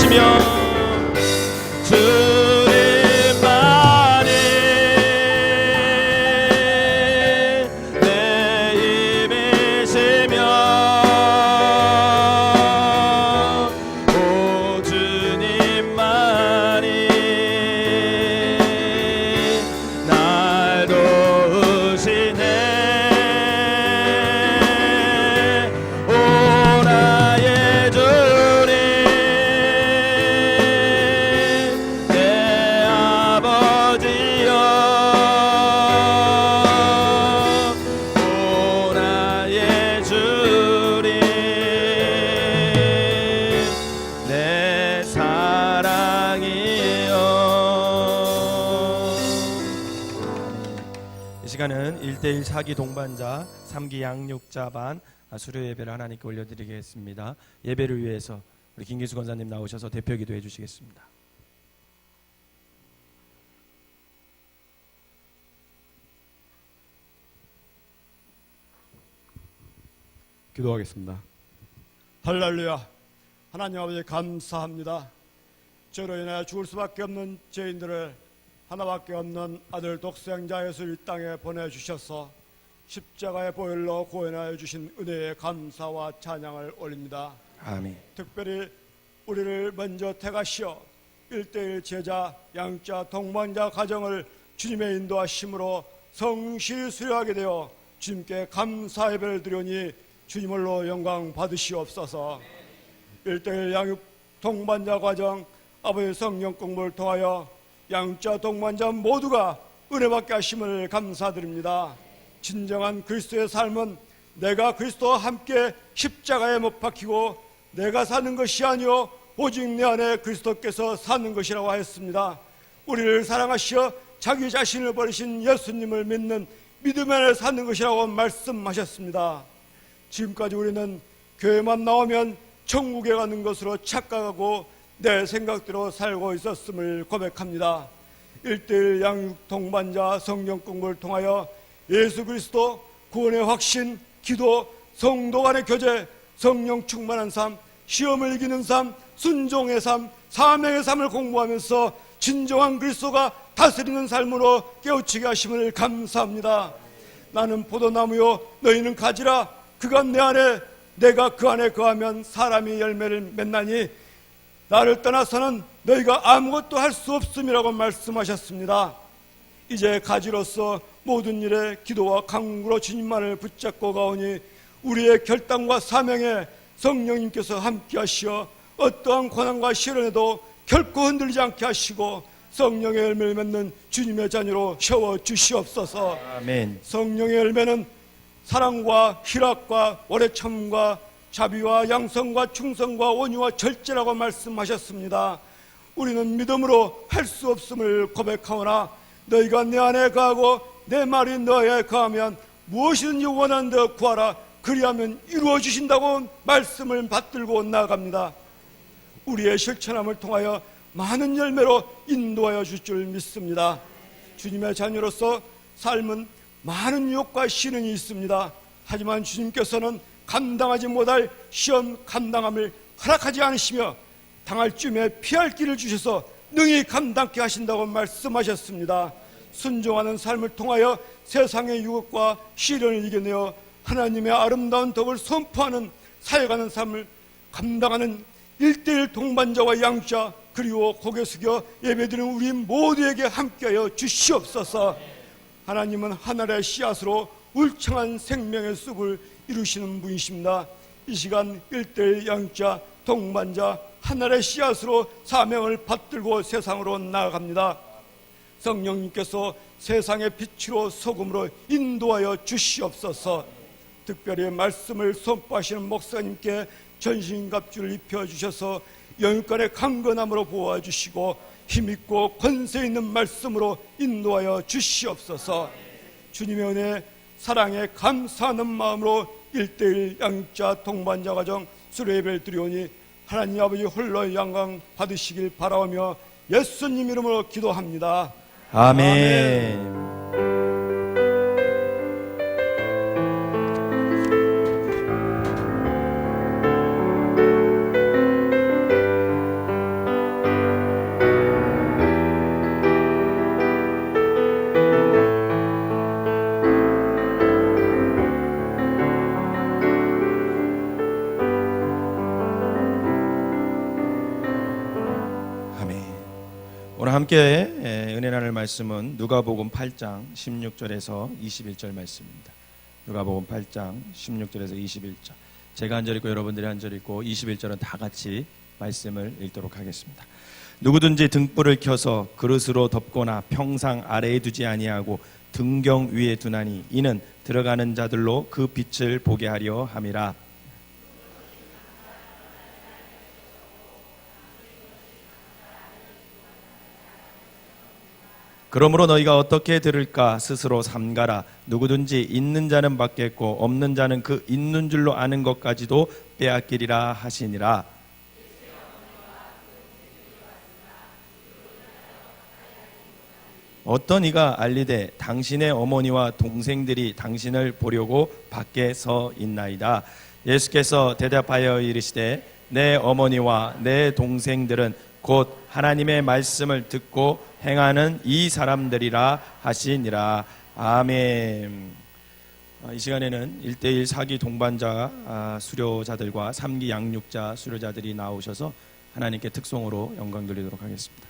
힘이시며 주님만이 내 힘이시며 오 주님만이 날 도우시네 오 나의 주님 내 아버지여 오 나의 주님 내 사랑이여. 이 시간은 1대1 사기 동반자 3기 양육자 반 수료 예배를 하나님께 올려드리겠습니다. 예배를 위해서 우리 김기수 권사님 나오셔서 대표 기도해 주시겠습니다. 기도하겠습니다. 할렐루야. 하나님 아버지 감사합니다. 저로 인해 죽을 수밖에 없는 죄인들을 하나밖에 없는 아들 독생자 예수를 이 땅에 보내주셔서 십자가의 보혈로 구원하여 주신 은혜에 감사와 찬양을 올립니다. 아멘. 특별히 우리를 먼저 택하시어 1대1 제자, 양자, 동반자 가정을 주님의 인도하심으로 성실히 수료하게 되어 주님께 감사 예배를 드리오니 주님을로 영광 받으시옵소서. 1대1 양육 동반자 과정 아버지 성령 공부를 통하여 양자 동반자 모두가 은혜받게 하심을 감사드립니다. 진정한 그리스도의 삶은 내가 그리스도와 함께 십자가에 못 박히고 내가 사는 것이 아니요 오직 내 안에 그리스도께서 사는 것이라고 하였습니다. 우리를 사랑하시어 자기 자신을 버리신 예수님을 믿는 믿음 안에 사는 것이라고 말씀하셨습니다. 지금까지 우리는 교회만 나오면 천국에 가는 것으로 착각하고 내 생각대로 살고 있었음을 고백합니다. 1대1 양육 동반자 성경 공부를 통하여 예수 그리스도 구원의 확신, 기도, 성도 간의 교제, 성령 충만한 삶, 시험을 이기는 삶, 순종의 삶, 사명의 삶을 공부하면서 진정한 그리스도가 다스리는 삶으로 깨우치게 하심을 감사합니다. 나는 포도나무요 너희는 가지라. 그가 내 안에 내가 그 안에 거하면 사람이 열매를 맺나니 나를 떠나서는 너희가 아무것도 할 수 없음이라고 말씀하셨습니다. 이제 가지로서 모든 일에 기도와 간구로 주님만을 붙잡고 가오니 우리의 결단과 사명에 성령님께서 함께 하시어 어떠한 고난과 시련에도 결코 흔들리지 않게 하시고 성령의 열매를 맺는 주님의 자녀로 세워 주시옵소서. 아멘. 성령의 열매는 사랑과 희락과 오래 참음과 자비와 양성과 충성과 온유와 절제라고 말씀하셨습니다. 우리는 믿음으로 할 수 없음을 고백하오나 너희가 내 안에 거하고 내 말이 너희에 거하면 무엇이든지 원하는 데 구하라. 그리하면 이루어 주신다고 말씀을 받들고 나아갑니다. 우리의 실천함을 통하여 많은 열매로 인도하여 줄 줄 믿습니다. 주님의 자녀로서 삶은 많은 유혹과 시련이 있습니다. 하지만 주님께서는 감당하지 못할 시험 감당함을 허락하지 않으시며 당할 쯤에 피할 길을 주셔서 능히 감당케 하신다고 말씀하셨습니다. 순종하는 삶을 통하여 세상의 유혹과 시련을 이겨내어 하나님의 아름다운 덕을 선포하는 사역하는 삶을 감당하는 1대1 동반자와 양자 그리고 고개 숙여 예배드리는 우리 모두에게 함께하여 주시옵소서. 하나님은 하늘의 씨앗으로 울창한 생명의 숲을 이루시는 분이십니다. 이 시간 1대1 양자 동반자 하늘의 씨앗으로 사명을 받들고 세상으로 나아갑니다. 성령님께서 세상의 빛으로 소금으로 인도하여 주시옵소서. 특별히 말씀을 선포하시는 목사님께 전신갑주를 입혀주셔서 영육간의 강건함으로 보호해주시고 힘있고 권세 있는 말씀으로 인도하여 주시옵소서. 주님의 은혜 사랑에 감사하는 마음으로 1대1 양육자 동반자 가정 수료예배를 드리오니 하나님 아버지 홀로 영광 받으시길 바라오며 예수님 이름으로 기도합니다. 아멘. 오늘 함께 은혜 나눌 말씀은 누가복음 8장 16절에서 21절 말씀입니다. 누가복음 8장 16절에서 21절. 제가 한 절 읽고 여러분들이 한 절 읽고 21절은 다 같이 말씀을 읽도록 하겠습니다. 누구든지 등불을 켜서 그릇으로 덮거나 평상 아래에 두지 아니하고 등경 위에 두나니 이는 들어가는 자들로 그 빛을 보게 하려 함이라. 그러므로 너희가 어떻게 들을까 스스로 삼가라. 누구든지 있는 자는 받겠고 없는 자는 그 있는 줄로 아는 것까지도 빼앗기리라 하시니라. 어떤 이가 알리되 당신의 어머니와 동생들이 당신을 보려고 밖에 서 있나이다. 예수께서 대답하여 이르시되 내 어머니와 내 동생들은 곧 하나님의 말씀을 듣고 행하는 이 사람들이라 하시니라. 아멘. 이 시간에는 1:1 사기 동반자 수료자들과 3기 양육자 수료자들이 나오셔서 하나님께 특송으로 영광 돌리도록 하겠습니다.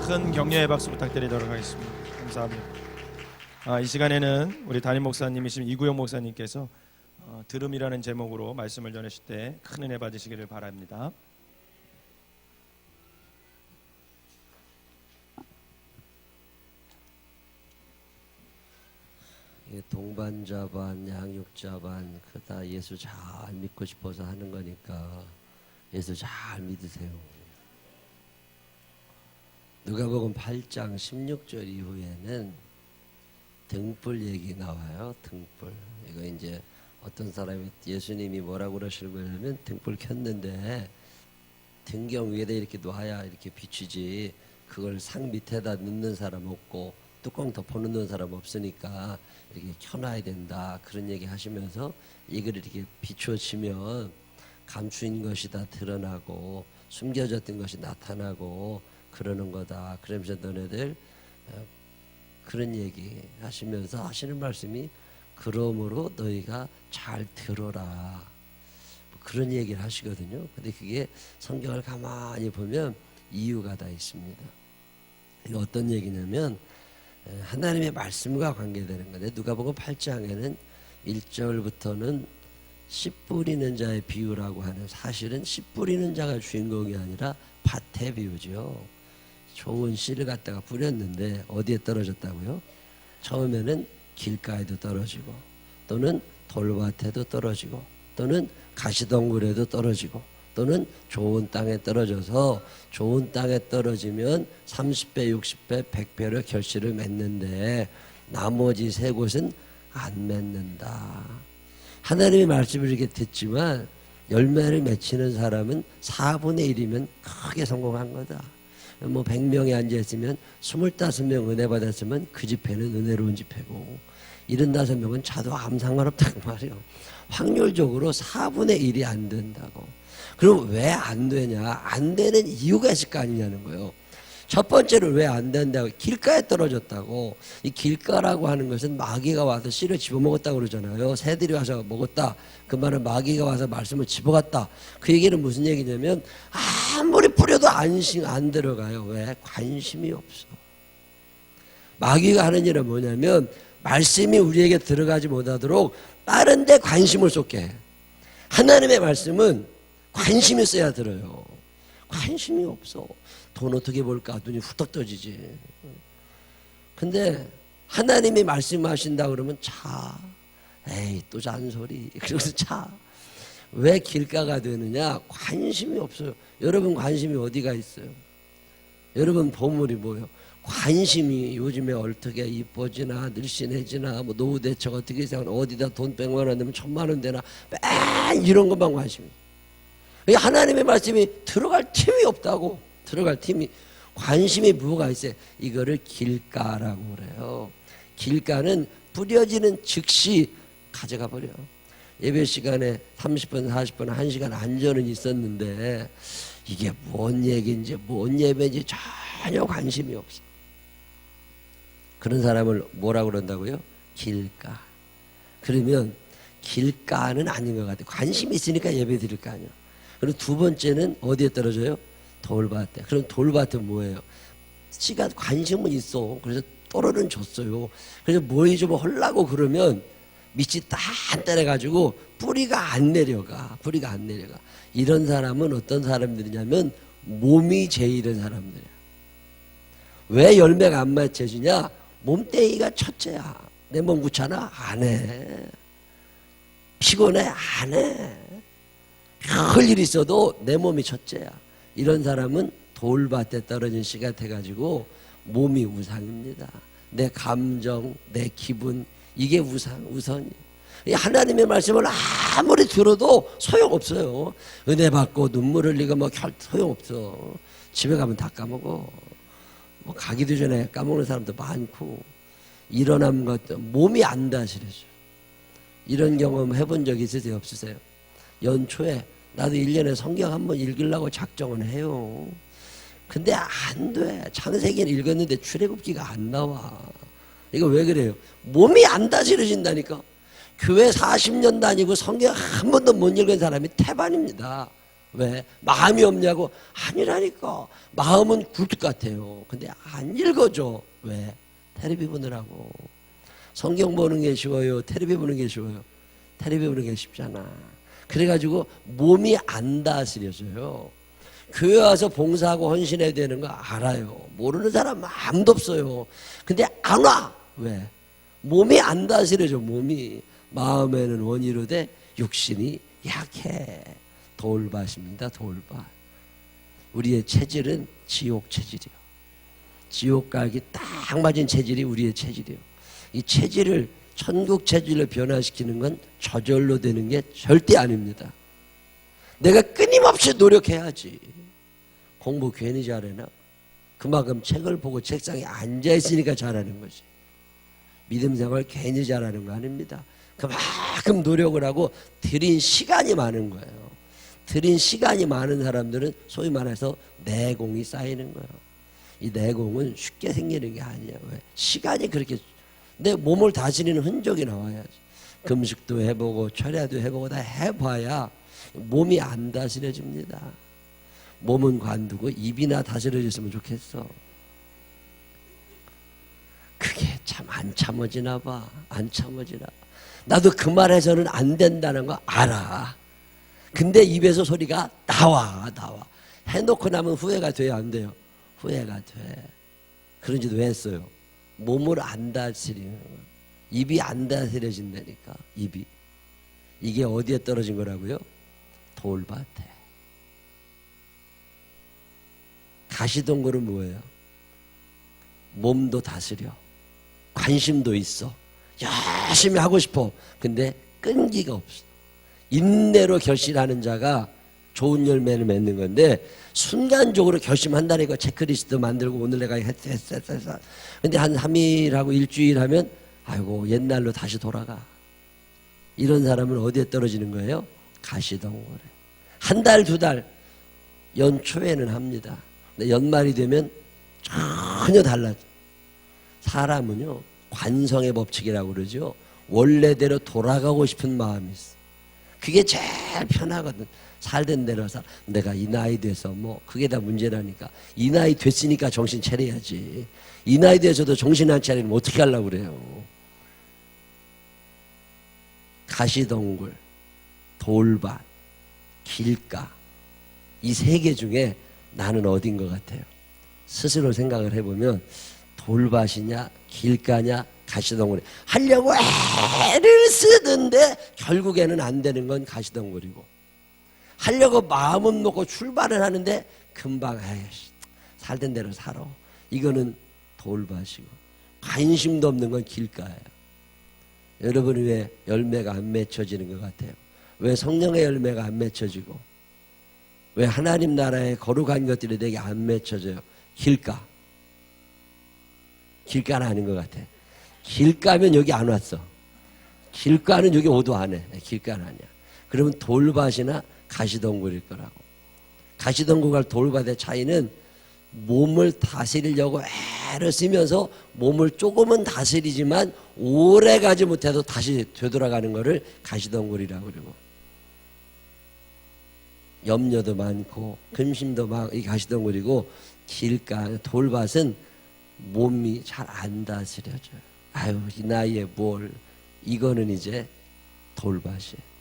큰 격려의 박수 부탁드리도록 하겠습니다. 감사합니다. 이 시간에는 우리 담임 목사님이신 이구영 목사님께서 들음이라는 제목으로 말씀을 전하실 때 큰 은혜 받으시기를 바랍니다. 동반자 반, 양육자 반, 그다 예수 잘 믿고 싶어서 하는 거니까 예수 잘 믿으세요. 누가복음 8장 16절 이후에는 등불 얘기 나와요. 등불. 이거 이제 어떤 사람이 예수님이 뭐라고 그러시는 거냐면 등불 켰는데 등경 위에다 이렇게 놔야 이렇게 비추지 그걸 상 밑에다 넣는 사람 없고 뚜껑 덮어놓는 사람 없으니까 이렇게 켜놔야 된다 그런 얘기 하시면서 이걸 이렇게 비추어지면 감추인 것이 다 드러나고 숨겨졌던 것이 나타나고 그러는 거다. 그러면서 너네들 그런 얘기 하시면서 하시는 말씀이 그러므로 너희가 잘 들어라 그런 얘기를 하시거든요. 근데 그게 성경을 가만히 보면 이유가 다 있습니다. 이거 어떤 얘기냐면 하나님의 말씀과 관계되는 건데 누가복음 8장에는 1절부터는 씨 뿌리는 자의 비유라고 하는 사실은 씨 뿌리는 자가 주인공이 아니라 밭의 비유죠. 좋은 씨를 갖다가 뿌렸는데 어디에 떨어졌다고요? 처음에는 길가에도 떨어지고 또는 돌밭에도 떨어지고 또는 가시덩굴에도 떨어지고 또는 좋은 땅에 떨어져서 좋은 땅에 떨어지면 30배, 60배, 100배로 결실을 맺는데 나머지 세 곳은 안 맺는다. 하나님의 말씀을 이렇게 듣지만 열매를 맺히는 사람은 4분의 1이면 크게 성공한 거다. 뭐 100명이 앉아있으면 25명 은혜 받았으면 그 집회는 은혜로운 집회고 75명은 자도 아무 상관없다고 말이에요. 확률적으로 4분의 1이 안 된다고. 그럼 왜 안 되냐? 안 되는 이유가 있을 거 아니냐는 거예요. 첫 번째로 왜 안 된다고? 길가에 떨어졌다고. 이 길가라고 하는 것은 마귀가 와서 씨를 집어먹었다고 그러잖아요. 새들이 와서 먹었다. 그 말은 마귀가 와서 말씀을 집어갔다. 그 얘기는 무슨 얘기냐면 아무리 뿌려도 안 들어가요. 왜? 관심이 없어. 마귀가 하는 일은 뭐냐면 말씀이 우리에게 들어가지 못하도록 다른 데 관심을 쏟게 해. 하나님의 말씀은 관심이 있어야 들어요. 관심이 없어. 돈 어떻게 벌까? 눈이 후떡 떠지지. 근데 하나님이 말씀하신다 그러면 차. 에이 또 잔소리. 그래서 차. 왜 길가가 되느냐? 관심이 없어요. 여러분 관심이 어디가 있어요? 여러분 보물이 뭐예요? 관심이 요즘에 어떻게 이뻐지나 늘씬해지나 뭐 노후 대책 어떻게 생각하나 어디다 돈 100만 원 내면 1000만 원 되나 맨 이런 것만 관심이. 하나님의 말씀이 들어갈 틈이 없다고. 들어갈 틈이. 관심이 뭐가 있어요? 이거를 길가라고 그래요. 길가는 뿌려지는 즉시 가져가 버려. 예배 시간에 30분 40분 1시간 안전은 있었는데 이게 뭔 얘기인지 뭔 예배인지 전혀 관심이 없어. 그런 사람을 뭐라고 그런다고요? 길가. 그러면 길가는 아닌 것 같아요. 관심이 있으니까 예배 드릴 거 아니에요. 그리고 두 번째는 어디에 떨어져요? 돌밭에. 그럼 돌밭은 뭐예요? 씨가 관심은 있어. 그래서 떨어는 줬어요. 그래서 뭐이 좀 하려고 그러면 밑이 단단해가지고 뿌리가 안 내려가. 뿌리가 안 내려가. 이런 사람은 어떤 사람들이냐면 몸이 제일은 사람들이야. 왜 열매가 안 맺혀지냐? 몸뚱이가 첫째야. 내 몸 귀찮아? 안 해. 피곤해? 안 해. 별 일 있어도 내 몸이 첫째야. 이런 사람은 돌밭에 떨어진 씨 같아가지고 몸이 우상입니다. 내 감정, 내 기분 이게 우선이. 하나님의 말씀을 아무리 들어도 소용없어요. 은혜 받고 눈물 흘리고 뭐 소용없어. 집에 가면 다 까먹어. 뭐 가기도 전에 까먹는 사람도 많고 일어난 것도 몸이 안 다스려져. 이런 경험 해본 적 있으세요? 없으세요? 연초에 나도 1년에 성경 한번 읽으려고 작정은 해요. 근데 안 돼. 창세기는 읽었는데 출애굽기가 안 나와. 이거 왜 그래요? 몸이 안 다스려진다니까. 교회 40년 다니고 성경 한 번도 못 읽은 사람이 태반입니다. 왜? 마음이 없냐고? 아니라니까. 마음은 굴뚝 같아요. 근데 안 읽어줘. 왜? 테레비 보느라고. 성경 보는 게 쉬워요? 테레비 보는 게 쉬워요? 테레비 보는 게 쉽잖아. 그래가지고 몸이 안 다스려져요. 교회 와서 봉사하고 헌신해야 되는 거 알아요. 모르는 사람 아무도 없어요. 근데 안 와. 왜? 몸이 안 다스려져. 몸이. 마음에는 원이로 돼 육신이 약해. 돌밭입니다. 돌밭. 우리의 체질은 지옥 체질이요. 지옥 가기 딱 맞은 체질이 우리의 체질이요. 이 체질을 천국 체질로 변화시키는 건 저절로 되는 게 절대 아닙니다. 내가 끊임없이 노력해야지. 공부 괜히 잘해나? 그만큼 책을 보고 책상에 앉아있으니까 잘하는 거지. 믿음 생활 괜히 잘하는 거 아닙니다. 그만큼 노력을 하고 들인 시간이 많은 거예요. 들인 시간이 많은 사람들은 소위 말해서 내공이 쌓이는 거예요. 이 내공은 쉽게 생기는 게 아니에요. 왜? 시간이 그렇게 내 몸을 다스리는 흔적이 나와야지. 금식도 해보고 철야도 해보고 다 해봐야 몸이 안 다스려집니다. 몸은 관두고 입이나 다스려졌으면 좋겠어. 그게 참 안 참아지나 봐. 안 참아지나. 나도 그 말해서는 안 된다는 거 알아. 근데 입에서 소리가 나와. 해놓고 나면 후회가 돼요, 안 돼요? 후회가 돼. 그런지도 왜 했어요? 몸을 안 다스리는 거야. 입이 안 다스려진다니까. 입이. 이게 어디에 떨어진 거라고요? 돌밭에. 가시동굴은 뭐예요? 몸도 다스려. 관심도 있어. 열심히 하고 싶어. 근데 끈기가 없어. 인내로 결심하는 자가 좋은 열매를 맺는 건데 순간적으로 결심한다니까. 체크리스트 만들고 오늘 내가 했어. 근데 한 3일하고 일주일 하면 아이고 옛날로 다시 돌아가. 이런 사람은 어디에 떨어지는 거예요? 가시덩굴에. 한 달, 두 달 연초에는 합니다. 근데 연말이 되면 전혀 달라져. 사람은요 관성의 법칙이라고 그러죠. 원래대로 돌아가고 싶은 마음이 있어. 그게 제일 편하거든. 살던 대로 살. 내가 이 나이 돼서 뭐 그게 다 문제라니까. 이 나이 됐으니까 정신 차려야지. 이 나이 돼서도 정신 안 차리면 어떻게 하려고 그래요. 가시덩굴, 돌밭, 길가, 이 세 개 중에 나는 어딘 것 같아요? 스스로 생각을 해보면 돌밭이냐 길가냐 가시덩굴이 하려고 애를 쓰는데 결국에는 안 되는 건 가시덩굴이고, 하려고 마음은 먹고 출발을 하는데 금방 에이씨 살던 대로 살아. 이거는 돌밭이고, 관심도 없는 건 길가예요. 여러분이 왜 열매가 안 맺혀지는 것 같아요? 왜 성령의 열매가 안 맺혀지고, 왜 하나님 나라의 거룩한 것들이 내게 안 맺혀져요? 길가. 길가는 아닌 것 같아. 길가면 여기 안 왔어. 길가는 여기 오도 안 해. 길가는 아니야. 그러면 돌밭이나 가시덩굴일 거라고. 가시덩굴과 돌밭의 차이는 몸을 다스리려고 애를 쓰면서 몸을 조금은 다스리지만 오래 가지 못해도 다시 되돌아가는 거를 가시덩굴이라고 그러고, 염려도 많고 근심도 많고 이 가시덩굴이고, 길가 돌밭은 몸이 잘 안 다스려져요. 아유 이 나이에 뭘. 이거는 이제 돌밭이에요.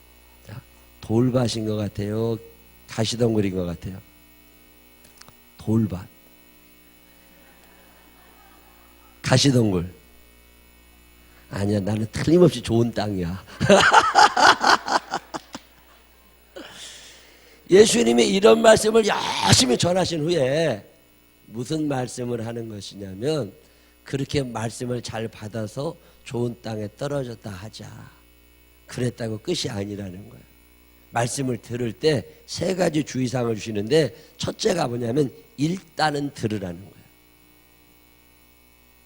돌밭인 것 같아요? 가시덩굴인 것 같아요? 돌밭. 가시덩굴. 아니야, 나는 틀림없이 좋은 땅이야. 예수님이 이런 말씀을 열심히 전하신 후에 무슨 말씀을 하는 것이냐면, 그렇게 말씀을 잘 받아서 좋은 땅에 떨어졌다 하자. 그랬다고 끝이 아니라는 거예요. 말씀을 들을 때 세 가지 주의사항을 주시는데, 첫째가 뭐냐면 일단은 들으라는 거예요.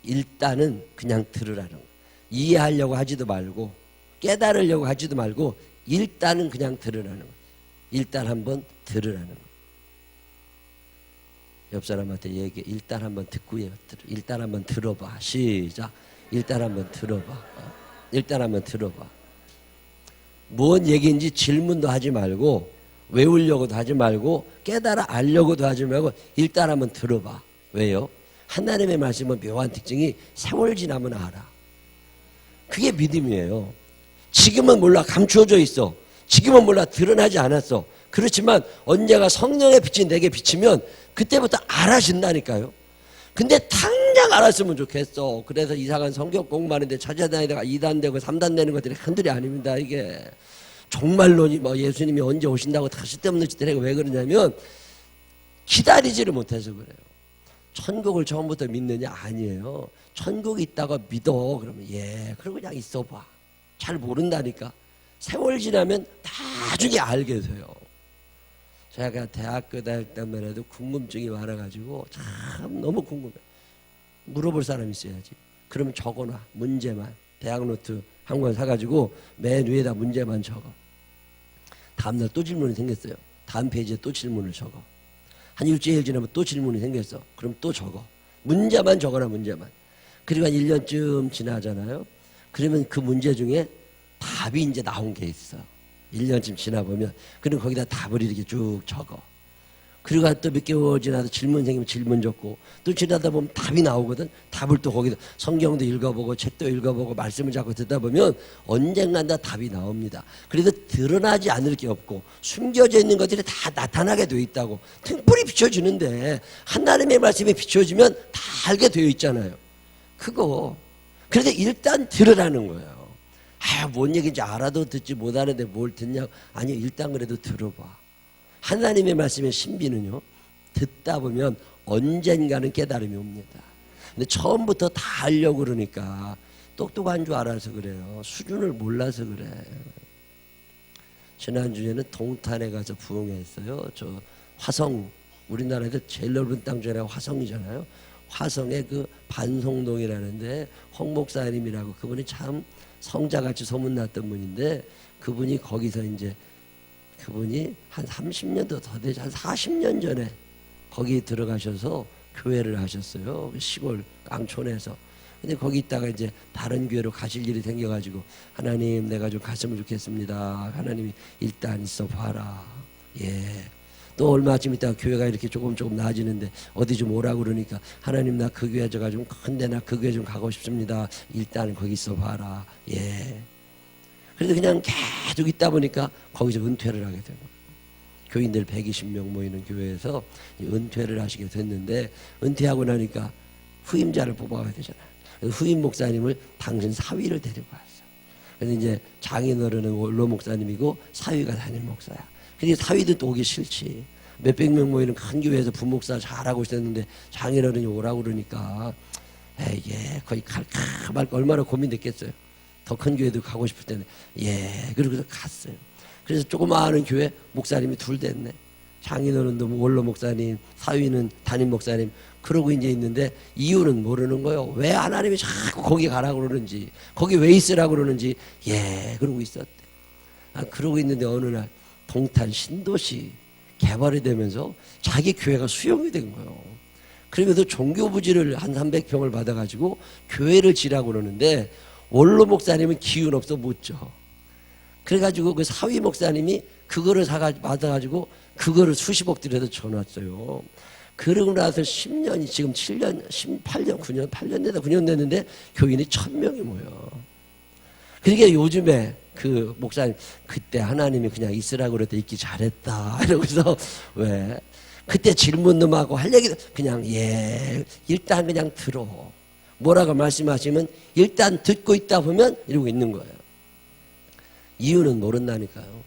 일단은 그냥 들으라는 거예요. 이해하려고 하지도 말고 깨달으려고 하지도 말고 일단은 그냥 들으라는 거예요. 일단 한번 들으라는 거예요. 옆 사람한테 얘기해. 일단 한번 듣고 일단 한번 들어봐. 시작. 일단 한번 들어봐. 일단 한번 들어봐. 뭔 얘기인지 질문도 하지 말고, 외우려고도 하지 말고, 깨달아 알려고도 하지 말고 일단 한번 들어봐. 왜요? 하나님의 말씀은 묘한 특징이 세월 지나면 알아. 그게 믿음이에요. 지금은 몰라, 감추어져 있어. 지금은 몰라, 드러나지 않았어. 그렇지만 언제가 성령의 빛이 내게 비치면 그때부터 알아진다니까요. 근데 당장 알았으면 좋겠어. 그래서 이상한 성경 공부하는데 찾아다니다가 2단 되고 3단 되는 것들이 한둘이 아닙니다. 이게 종말론이 뭐 예수님이 언제 오신다고 다시 때문에 내가 왜 그러냐면 기다리지를 못해서 그래요. 천국을 처음부터 믿느냐? 아니에요. 천국이 있다고 믿어. 그러면 예, 그러고 그냥 있어봐. 잘 모른다니까. 세월 지나면 나중에 알게 돼요. 제가 대학교 다닐 때만 해도 궁금증이 많아가지고 참 너무 궁금해. 물어볼 사람이 있어야지. 그러면 적어놔. 문제만. 대학 노트 한 권 사가지고 맨 위에다 문제만 적어. 다음날 또 질문이 생겼어요. 다음 페이지에 또 질문을 적어. 한 일주일 지나면 또 질문이 생겼어. 그럼 또 적어. 문제만 적어라, 문제만. 그리고 한 1년쯤 지나잖아요. 그러면 그 문제 중에 답이 이제 나온 게 있어. 1년쯤 지나보면. 그럼 거기다 답을 이렇게 쭉 적어. 그리고 또 몇 개월 지나서 질문 생기면 질문 적고, 또 지나다 보면 답이 나오거든. 답을 또 거기다 성경도 읽어보고 책도 읽어보고 말씀을 자꾸 듣다 보면 언젠간 다 답이 나옵니다. 그래도 드러나지 않을 게 없고 숨겨져 있는 것들이 다 나타나게 되어 있다고. 등불이 비춰지는데 하나님의 말씀이 비춰지면 다 알게 되어 있잖아요. 그거. 그래서 일단 들으라는 거예요. 뭔 얘기인지 알아도 듣지 못하는데 뭘 듣냐. 아니, 일단 그래도 들어봐. 하나님의 말씀의 신비는요, 듣다 보면 언젠가는 깨달음이 옵니다. 근데 처음부터 다 알려고 그러니까 똑똑한 줄 알아서 그래요. 수준을 몰라서 그래. 지난주에는 동탄에 가서 부흥했어요. 저 화성, 우리나라에서 제일 넓은 땅 중에 화성이잖아요. 화성의 그 반송동이라는데 홍 목사님이라고, 그분이 참 성자같이 소문났던 분인데, 그분이 거기서 이제 그분이 한 30년도 더 되지, 한 40년 전에 거기 들어가셔서 교회를 하셨어요. 시골 깡촌에서. 근데 거기 있다가 이제 다른 교회로 가실 일이 생겨가지고, 하나님 내가 좀 갔으면 좋겠습니다. 하나님이 일단 있어 봐라. 예. 또 얼마쯤 있다가 교회가 이렇게 조금 나아지는데 어디 좀 오라고 그러니까, 하나님 나 그 교회 저가 좀 큰데 나 그 교회 좀 가고 싶습니다. 일단 거기 있어 봐라. 예. 그래서 그냥 계속 있다 보니까 거기서 은퇴를 하게 된 거예요. 교인들 120명 모이는 교회에서 은퇴를 하시게 됐는데, 은퇴하고 나니까 후임자를 뽑아야 되잖아요. 후임 목사님을 당신 사위를 데리고 왔어요. 그래서 이제 장인어른은 원로 목사님이고 사위가 담임 목사야. 근데 사위도 또 오기 싫지. 몇백 명 모이는 큰 교회에서 부목사 잘하고 있었는데 장인어른이 오라고 그러니까 예, 거의 갈까 말까 얼마나 고민됐겠어요. 더 큰 교회도 가고 싶을 때는 예, 그러고서 갔어요. 그래서 조그마한 교회 목사님이 둘 됐네. 장인어른도 원로 목사님, 사위는 담임 목사님. 그러고 이제 있는데 이유는 모르는 거예요. 왜 하나님이 자꾸 거기 가라고 그러는지, 거기 왜 있으라고 그러는지. 예, 그러고 있었대. 그러고 있는데 어느 날 동탄 신도시 개발이 되면서 자기 교회가 수용이 된 거예요. 그러면서 종교부지를 한 300평을 받아가지고 교회를 지라고 그러는데, 원로 목사님은 기운 없어 못 져. 그래가지고 그 사위 목사님이 그거를 받아가지고 그거를 수십억 들여서 줘놨어요. 그러고 나서 10년이 지금 7년, 18년, 9년, 8년 되다 9년 됐는데 교인이 1000명이 모여. 그러니까 요즘에 그 목사님, 그때 하나님이 그냥 있으라고 그랬더 있기 잘했다. 이러면서 왜? 그때 질문도 하고 할 얘기도 그냥 예, 일단 그냥 들어. 뭐라고 말씀하시면 일단 듣고 있다 보면 이러고 있는 거예요. 이유는 모른다니까요.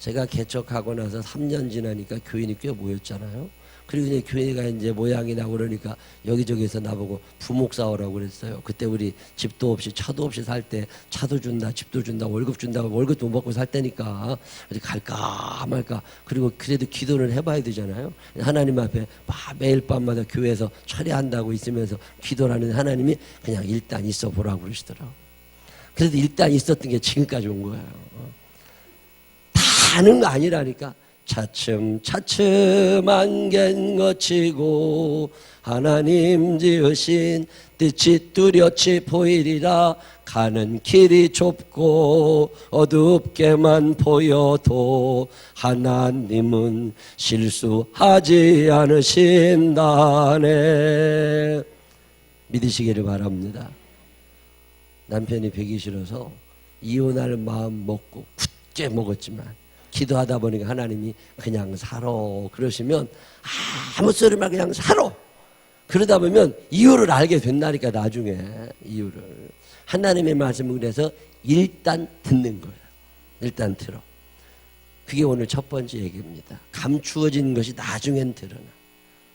제가 개척하고 나서 3년 지나니까 교인이 꽤 모였잖아요. 그리고 이제 교회가 이제 모양이 나고 그러니까 여기저기서 나보고 부목사 오라고 그랬어요. 그때 우리 집도 없이 차도 없이 살 때 차도 준다, 집도 준다, 월급 준다고 월급도 못 먹고 살 때니까 어디 갈까 말까. 그리고 그래도 기도를 해봐야 되잖아요. 하나님 앞에 매일 밤마다 교회에서 철회한다고 있으면서 기도를 하는 하나님이 그냥 일단 있어 보라고 그러시더라고요. 그래도 일단 있었던 게 지금까지 온 거예요. 다 아는 거 아니라니까. 차츰 안갠 거치고 하나님 지으신 뜻이 뚜렷이 보이리라. 가는 길이 좁고 어둡게만 보여도 하나님은 실수하지 않으신다네. 믿으시기를 바랍니다. 남편이 배기 싫어서 이혼할 마음 먹고 굳게 먹었지만 기도하다 보니까 하나님이 그냥 살아 그러시면 아무 소리 말고 그냥 살아. 그러다 보면 이유를 알게 된다니까. 나중에 이유를. 하나님의 말씀을 그래서 일단 듣는 거예요. 일단 들어. 그게 오늘 첫 번째 얘기입니다. 감추어진 것이 나중엔 드러나.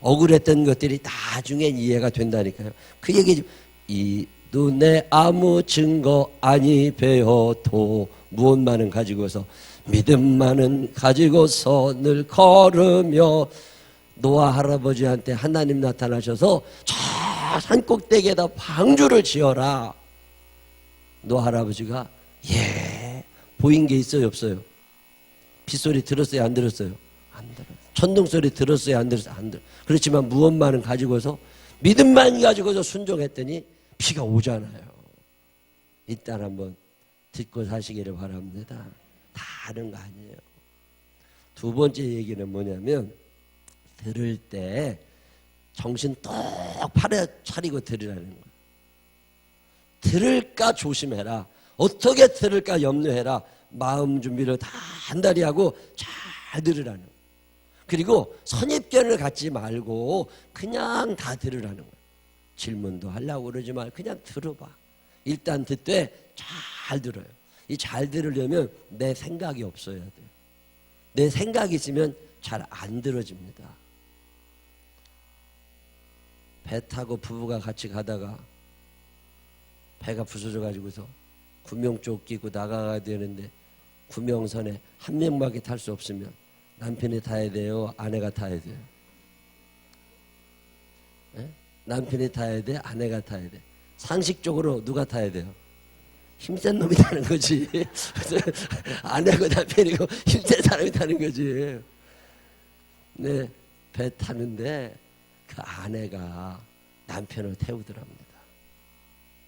억울했던 것들이 나중엔 이해가 된다니까요. 그 얘기, 이 눈에 아무 증거 아니 배어도 무엇만은 가지고서 믿음만은 가지고서 늘 걸으며. 노아 할아버지한테 하나님 나타나셔서 저 산꼭대기에다 방주를 지어라. 노아 할아버지가 예, 보인 게 있어요 없어요? 빗소리 들었어요 안 들었어요? 안 들었어요. 천둥소리 들었어요 안 들었어요? 안 들었어요. 그렇지만 무엇만은 가지고서 믿음만 가지고서 순종했더니 비가 오잖아요. 일단 한번 듣고 사시기를 바랍니다. 다른 거 아니에요. 두 번째 얘기는 뭐냐면 들을 때 정신 똑바로 차리고 들으라는 거예요. 들을까 조심해라. 어떻게 들을까 염려해라. 마음 준비를 단단히 하고 잘 들으라는 거예요. 그리고 선입견을 갖지 말고 그냥 다 들으라는 거예요. 질문도 하려고 그러지 말고 그냥 들어봐. 일단 듣되 잘 들어요. 이 잘 들으려면 내 생각이 없어야 돼요. 내 생각이 있으면 잘 안 들어집니다. 배 타고 부부가 같이 가다가 배가 부서져 가지고서 구명조 끼고 나가야 되는데 구명선에 한 명밖에 탈 수 없으면 남편이 타야 돼요? 아내가 타야 돼요? 네? 남편이 타야 돼? 아내가 타야 돼? 상식적으로 누가 타야 돼요? 힘센 놈이 타는 거지. 아내고 남편이고 힘센 사람이 타는 거지. 네, 배 타는데 그 아내가 남편을 태우더랍니다.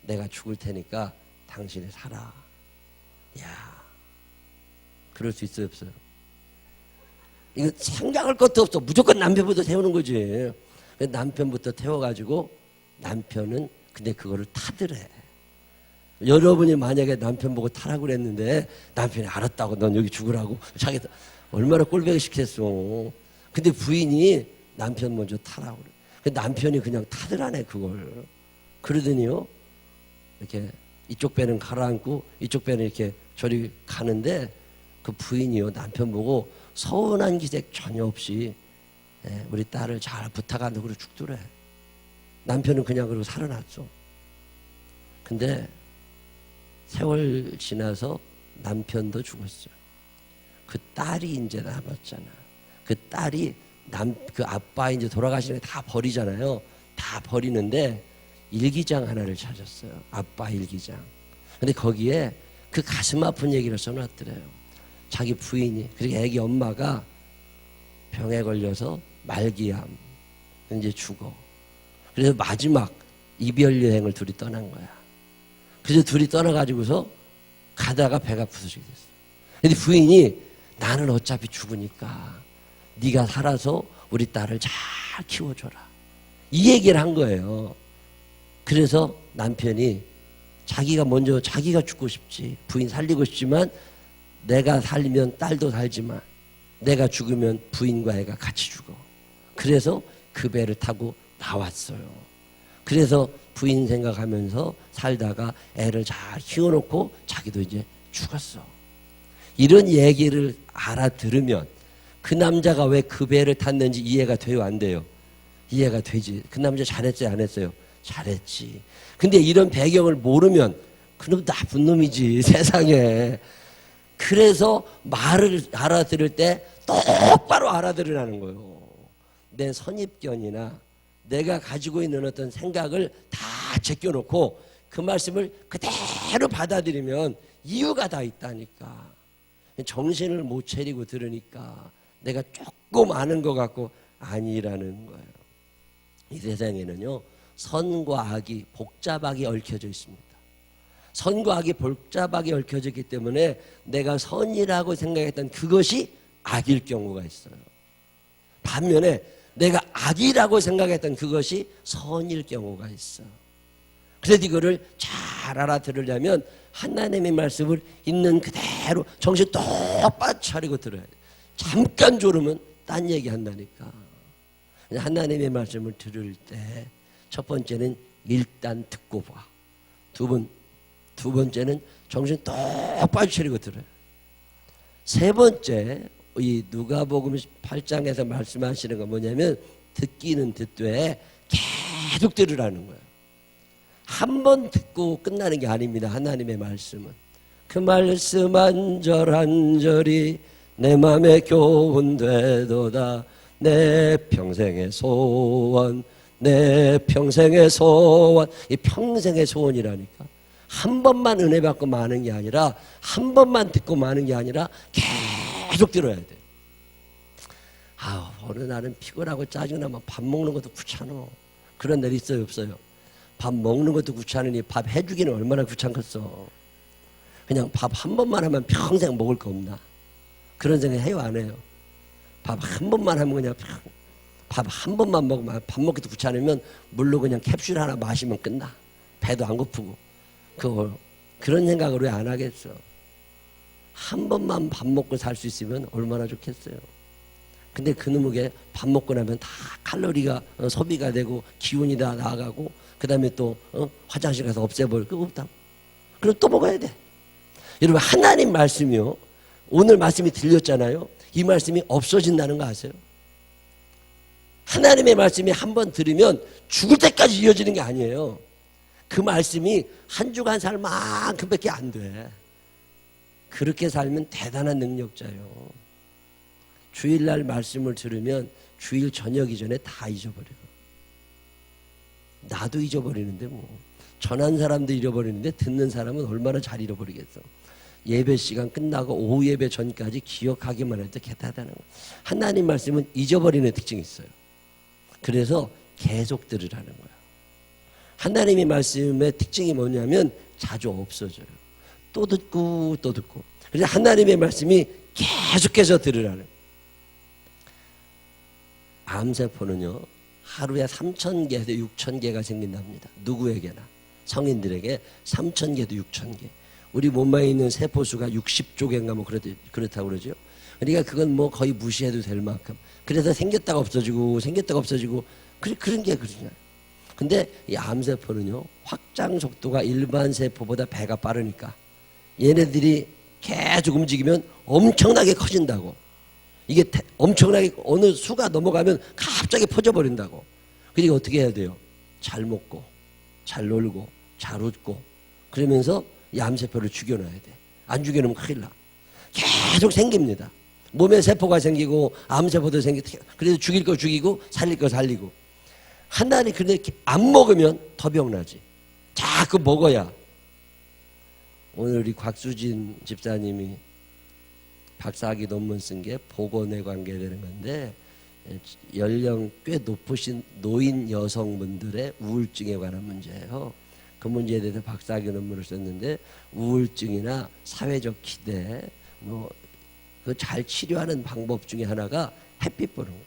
내가 죽을 테니까 당신이 살아. 야, 그럴 수 있어요 없어요? 이거 생각할 것도 없어. 무조건 남편부터 태우는 거지. 남편부터 태워가지고 남편은 근데 그거를 타더래. 여러분이 만약에 남편 보고 타라고 그랬는데 남편이 알았다고 넌 여기 죽으라고 자기 얼마나 꼴보기 싫겠어. 근데 부인이 남편 먼저 타라고 그래. 근데 남편이 그냥 타더라네 그걸. 그러더니요 이렇게 이쪽 배는 가라앉고 이쪽 배는 이렇게 저리 가는데 그 부인이요 남편 보고 서운한 기색 전혀 없이 우리 딸을 잘 부탁한다고 그러고 죽더래. 남편은 그냥 그러고 살아났어. 근데 세월 지나서 남편도 죽었어요. 그 딸이 이제 남았잖아. 그 딸이 그 아빠 이제 돌아가시는 게 다 버리잖아요. 다 버리는데 일기장 하나를 찾았어요. 아빠 일기장. 근데 거기에 그 가슴 아픈 얘기를 써놨더래요. 자기 부인이 그리고 애기 엄마가 병에 걸려서 말기암 이제 죽어. 그래서 마지막 이별 여행을 둘이 떠난 거야. 그래서 둘이 떠나가지고서 가다가 배가 부서지게 됐어. 근데 부인이 나는 어차피 죽으니까 네가 살아서 우리 딸을 잘 키워줘라. 이 얘기를 한 거예요. 그래서 남편이 자기가 먼저 자기가 죽고 싶지. 부인 살리고 싶지만 내가 살면 딸도 살지만 내가 죽으면 부인과 애가 같이 죽어. 그래서 그 배를 타고 나왔어요. 그래서 부인 생각하면서 살다가 애를 잘 키워놓고 자기도 이제 죽었어. 이런 얘기를 알아들으면 그 남자가 왜 그 배를 탔는지 이해가 돼요 안 돼요? 이해가 되지. 그 남자 잘했어요 안 했어요? 잘했지. 근데 이런 배경을 모르면 그놈 나쁜 놈이지 세상에. 그래서 말을 알아들을 때 똑바로 알아들으라는 거예요. 내 선입견이나 내가 가지고 있는 어떤 생각을 다 제껴놓고 그 말씀을 그대로 받아들이면 이유가 다 있다니까. 정신을 못 차리고 들으니까 내가 조금 아는 것 같고 아니라는 거예요. 이 세상에는요 선과 악이 복잡하게 얽혀져 있습니다. 선과 악이 복잡하게 얽혀졌기 때문에 내가 선이라고 생각했던 그것이 악일 경우가 있어요. 반면에 내가 악이라고 생각했던 그것이 선일 경우가 있어. 그래서 이거를 잘 알아들으려면 하나님의 말씀을 있는 그대로 정신 똑바로 차리고 들어야 돼. 잠깐 졸으면 딴 얘기 한다니까. 하나님의 말씀을 들을 때 첫 번째는 일단 듣고 봐. 두 번째는 정신 똑바로 차리고 들어요. 세 번째 이 누가복음 8장에서 말씀하시는 건 뭐냐면 듣기는 듣되 계속 들으라는 거예요. 한 번 듣고 끝나는 게 아닙니다. 하나님의 말씀은 그 말씀 한 절 한 절이 내 맘에 교훈되도다. 내 평생의 소원, 내 평생의 소원. 이 평생의 소원이라니까. 한 번만 은혜 받고 마는 게 아니라, 한 번만 듣고 마는 게 아니라 계속 들어야 돼. 어느 날은 피곤하고 짜증나면 밥 먹는 것도 귀찮아. 그런 날 있어요, 없어요? 밥 먹는 것도 귀찮으니 밥 해주기는 얼마나 귀찮겠어. 그냥 밥 한 번만 하면 평생 먹을 거 없나? 그런 생각 해요, 안 해요? 밥 한 번만 하면 그냥 밥 한 번만 먹으면 밥 먹기도 귀찮으면 물로 그냥 캡슐 하나 마시면 끝나. 배도 안 고프고. 그런 생각을 왜 안 하겠어? 한 번만 밥 먹고 살 수 있으면 얼마나 좋겠어요. 근데 그놈에게 밥 먹고 나면 다 칼로리가 소비가 되고 기운이 다 나가고 그 다음에 또 화장실 가서 없애버릴 거 없다. 그럼 또 먹어야 돼. 여러분 하나님 말씀이요. 오늘 말씀이 들렸잖아요. 이 말씀이 없어진다는 거 아세요? 하나님의 말씀이 한 번 들으면 죽을 때까지 이어지는 게 아니에요. 그 말씀이 한 주간 살 만큼밖에 안 돼. 그렇게 살면 대단한 능력자예요. 주일날 말씀을 들으면 주일 저녁 이전에 다 잊어버려요. 나도 잊어버리는데 뭐. 전한 사람도 잃어버리는데 듣는 사람은 얼마나 잘 잃어버리겠어. 예배 시간 끝나고 오후 예배 전까지 기억하기만 해도 대단한 거예요. 하나님 말씀은 잊어버리는 특징이 있어요. 그래서 계속 들으라는 거예요. 하나님의 말씀의 특징이 뭐냐면 자주 없어져요. 또 듣고 또 듣고. 그래서 하나님의 말씀이 계속해서 들으라는 거예요. 암세포는요 하루에 3,000개에서 6,000개가 생긴답니다. 누구에게나 성인들에게 3,000개도 6,000개. 우리 몸에 있는 세포수가 60조 개인가 뭐 그렇다고 그러죠. 그러니까 그건 뭐 거의 무시해도 될 만큼. 그래서 생겼다가 없어지고 생겼다가 없어지고 그런 게 그러냐. 근데 이 암세포는요 확장 속도가 일반 세포보다 배가 빠르니까 얘네들이 계속 움직이면 엄청나게 커진다고. 이게 엄청나게 어느 수가 넘어가면 갑자기 퍼져버린다고. 그러니까 어떻게 해야 돼요? 잘 먹고 잘 놀고 잘 웃고 그러면서 이 암세포를 죽여놔야 돼. 안 죽여놓으면 큰일 나. 계속 생깁니다. 몸에 세포가 생기고 암세포도 생기고 그래서 죽일 거 죽이고 살릴 거 살리고. 하나님 근데 안 먹으면 더 병나지. 자꾸 먹어야. 오늘 우리 곽수진 집사님이 박사학위 논문 쓴 게 보건에 관계되는 건데 연령 꽤 높으신 노인 여성분들의 우울증에 관한 문제예요. 그 문제에 대해서 박사학위 논문을 썼는데 우울증이나 사회적 기대 그 잘 치료하는 방법 중에 하나가 햇빛 보는 거.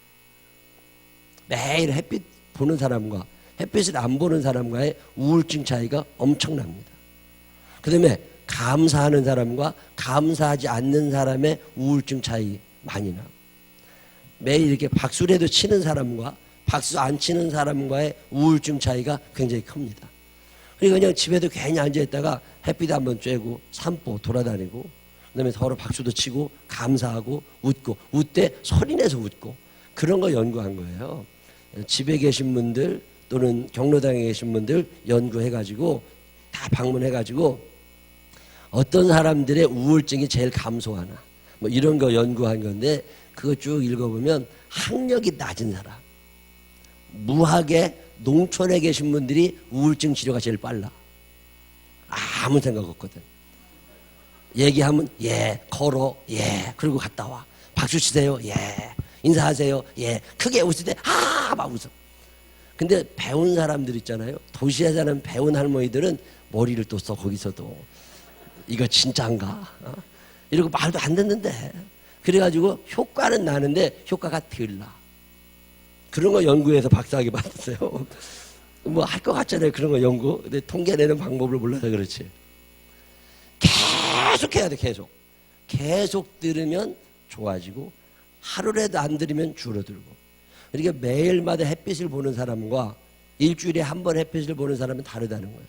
매일 햇빛 보는 사람과 햇빛을 안 보는 사람과의 우울증 차이가 엄청납니다. 그 다음에 감사하는 사람과 감사하지 않는 사람의 우울증 차이 많이 나. 매일 이렇게 박수라도 치는 사람과 박수 안 치는 사람과의 우울증 차이가 굉장히 큽니다. 그러니까 그냥 집에도 괜히 앉아있다가 햇빛 한번 쬐고 산보 돌아다니고 그다음에 서로 박수도 치고 감사하고 웃고 웃때 소리내서 웃고 그런 거 연구한 거예요. 집에 계신 분들 또는 경로당에 계신 분들 연구해가지고 다 방문해가지고 어떤 사람들의 우울증이 제일 감소하나 뭐 이런 거 연구한 건데 그거 쭉 읽어보면 학력이 낮은 사람 무학의 농촌에 계신 분들이 우울증 치료가 제일 빨라. 아무 생각 없거든. 얘기하면 예 걸어 예 그리고 갔다 와 박수 치세요 예 인사하세요 예 크게 웃을 때 아 막 웃어. 근데 배운 사람들 있잖아요. 도시에 사는 배운 할머니들은 머리를 또 써. 거기서도 이거 진짜인가 이러고 말도 안 듣는데 그래가지고 효과는 나는데 효과가 덜 나. 그런 거 연구해서 박사학위 받았어요. 뭐 할 것 같잖아요. 그런 거 연구. 근데 통계내는 방법을 몰라서 그렇지. 계속 해야 돼. 계속 들으면 좋아지고 하루라도 안 들으면 줄어들고. 그러니까 매일마다 햇빛을 보는 사람과 일주일에 한 번 햇빛을 보는 사람은 다르다는 거예요.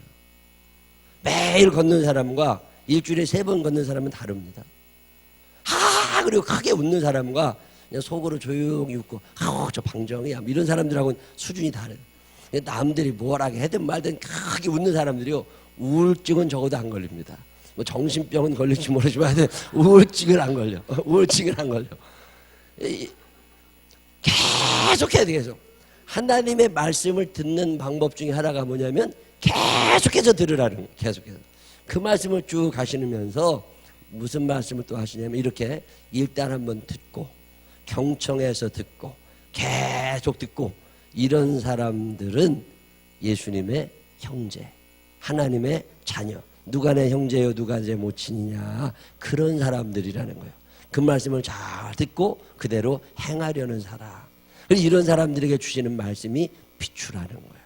매일 걷는 사람과 일주일에 3번 걷는 사람은 다릅니다. 그리고 크게 웃는 사람과 그냥 속으로 조용히 웃고 저 방정이야 이런 사람들하고는 수준이 다르요. 남들이 뭐라게 하든 말든 크게 웃는 사람들이요, 우울증은 적어도 안 걸립니다. 뭐 정신병은 걸릴지 모르지만 하여튼 우울증은 안 걸려. 우울증은 안 걸려. 계속해야 돼. 계속. 하나님의 말씀을 듣는 방법 중에 하나가 뭐냐면 계속해서 들으라는 거예요. 계속해서. 그 말씀을 쭉 하시면서 무슨 말씀을 또 하시냐면 이렇게 일단 한번 듣고 경청해서 듣고 계속 듣고, 이런 사람들은 예수님의 형제, 하나님의 자녀. 누가 내 형제요 누가 내 모친이냐, 그런 사람들이라는 거예요. 그 말씀을 잘 듣고 그대로 행하려는 사람. 이런 사람들에게 주시는 말씀이 비추라는 거예요.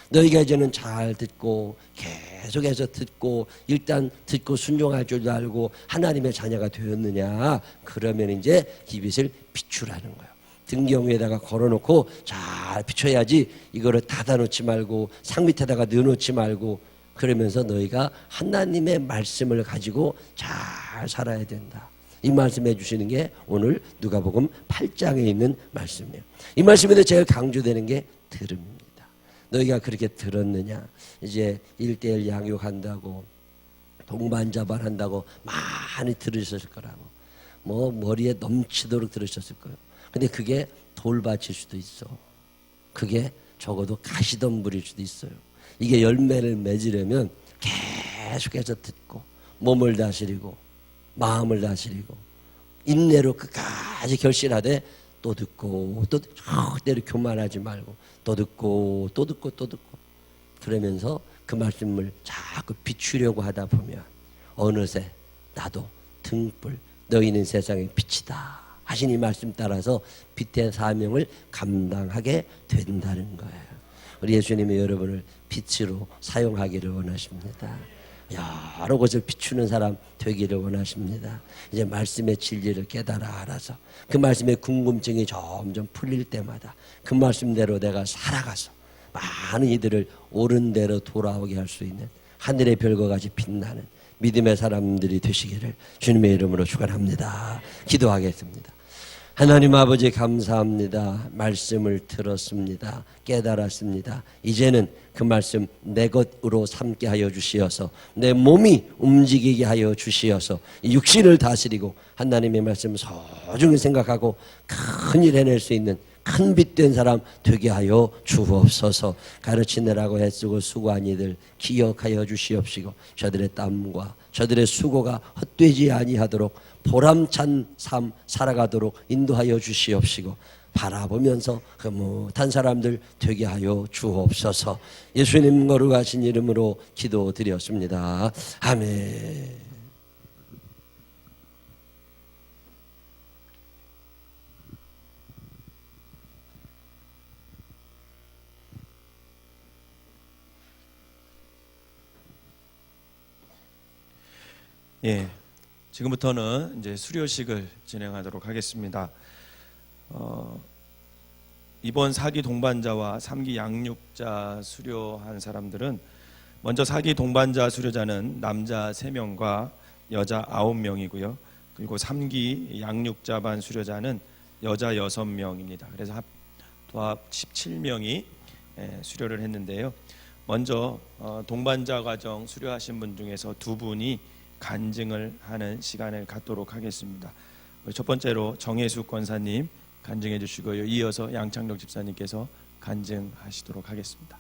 너희가 이제는 잘 듣고 계속해서 듣고 일단 듣고 순종할 줄도 알고 하나님의 자녀가 되었느냐, 그러면 이제 이 빛을 비추라는 거예요. 등경 위에다가 걸어놓고 잘 비춰야지, 이거를 닫아놓지 말고 상 밑에다가 넣어놓지 말고, 그러면서 너희가 하나님의 말씀을 가지고 잘 살아야 된다. 이 말씀해 주시는 게 오늘 누가복음 8장에 있는 말씀이에요. 이 말씀에도 제일 강조되는 게 들음입니다. 너희가 그렇게 들었느냐. 이제 1:1 양육한다고 동반자반한다고 많이 들으셨을 거라고, 뭐 머리에 넘치도록 들으셨을 거예요. 근데 그게 돌밭일 수도 있어. 그게 적어도 가시덤불일 수도 있어요. 이게 열매를 맺으려면 계속해서 듣고 몸을 다스리고 마음을 다스리고 인내로 끝까지 결실하되 또 듣고 또 절대로 교만하지 말고 또 듣고 또 듣고 또 듣고, 그러면서 그 말씀을 자꾸 비추려고 하다 보면 어느새 나도 등불 너희는 세상의 빛이다 하신 이 말씀 따라서 빛의 사명을 감당하게 된다는 거예요. 우리 예수님이 여러분을 빛으로 사용하기를 원하십니다. 여러 곳을 비추는 사람 되기를 원하십니다. 이제 말씀의 진리를 깨달아 알아서 그 말씀의 궁금증이 점점 풀릴 때마다 그 말씀대로 내가 살아가서 많은 이들을 옳은 대로 돌아오게 할 수 있는 하늘의 별과 같이 빛나는 믿음의 사람들이 되시기를 주님의 이름으로 축원합니다. 기도하겠습니다. 하나님 아버지 감사합니다. 말씀을 들었습니다. 깨달았습니다. 이제는 그 말씀 내 것으로 삼게 하여 주시어서 내 몸이 움직이게 하여 주시어서 이 육신을 다스리고 하나님의 말씀 소중히 생각하고 큰일 해낼 수 있는 큰 빛된 사람 되게 하여 주옵소서. 가르치느라고 애쓰고 수고한 이들 기억하여 주시옵시고 저들의 땀과 저들의 수고가 헛되지 아니하도록 보람찬 삶 살아가도록 인도하여 주시옵시고 바라보면서 흐뭇한 사람들 되게 하여 주옵소서. 예수님 거룩하신 이름으로 기도드렸습니다. 아멘. 예, 지금부터는 이제 수료식을 진행하도록 하겠습니다. 이번 사기 동반자와 3기 양육자 수료한 사람들은 먼저 사기 동반자 수료자는 남자 3명과 여자 9명이고요. 그리고 3기 양육자반 수료자는 여자 6명입니다. 그래서 도합 17명이 수료를 했는데요. 먼저 동반자 과정 수료하신 분 중에서 2분이 간증을 하는 시간을 갖도록 하겠습니다. 첫 번째로 정혜수 권사님 간증해 주시고요. 이어서 양창덕 집사님께서 간증하시도록 하겠습니다.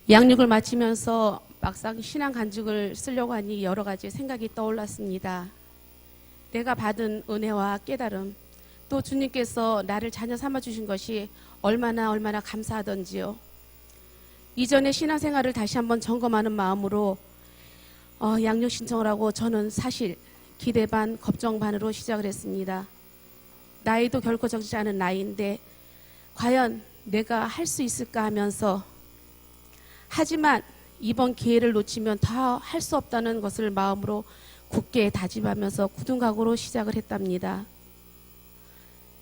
양육을 마치면서 막상 신앙 간증을 쓰려고 하니 여러 가지 생각이 떠올랐습니다. 내가 받은 은혜와 깨달음, 또 주님께서 나를 자녀 삼아주신 것이 얼마나 감사하던지요. 이전의 신앙생활을 다시 한번 점검하는 마음으로 양육 신청을 하고 저는 사실 기대 반 걱정 반으로 시작을 했습니다. 나이도 결코 적지 않은 나이인데 과연 내가 할 수 있을까 하면서, 하지만 이번 기회를 놓치면 더 할 수 없다는 것을 마음으로 굳게 다짐하면서 굳은 각오로 시작을 했답니다.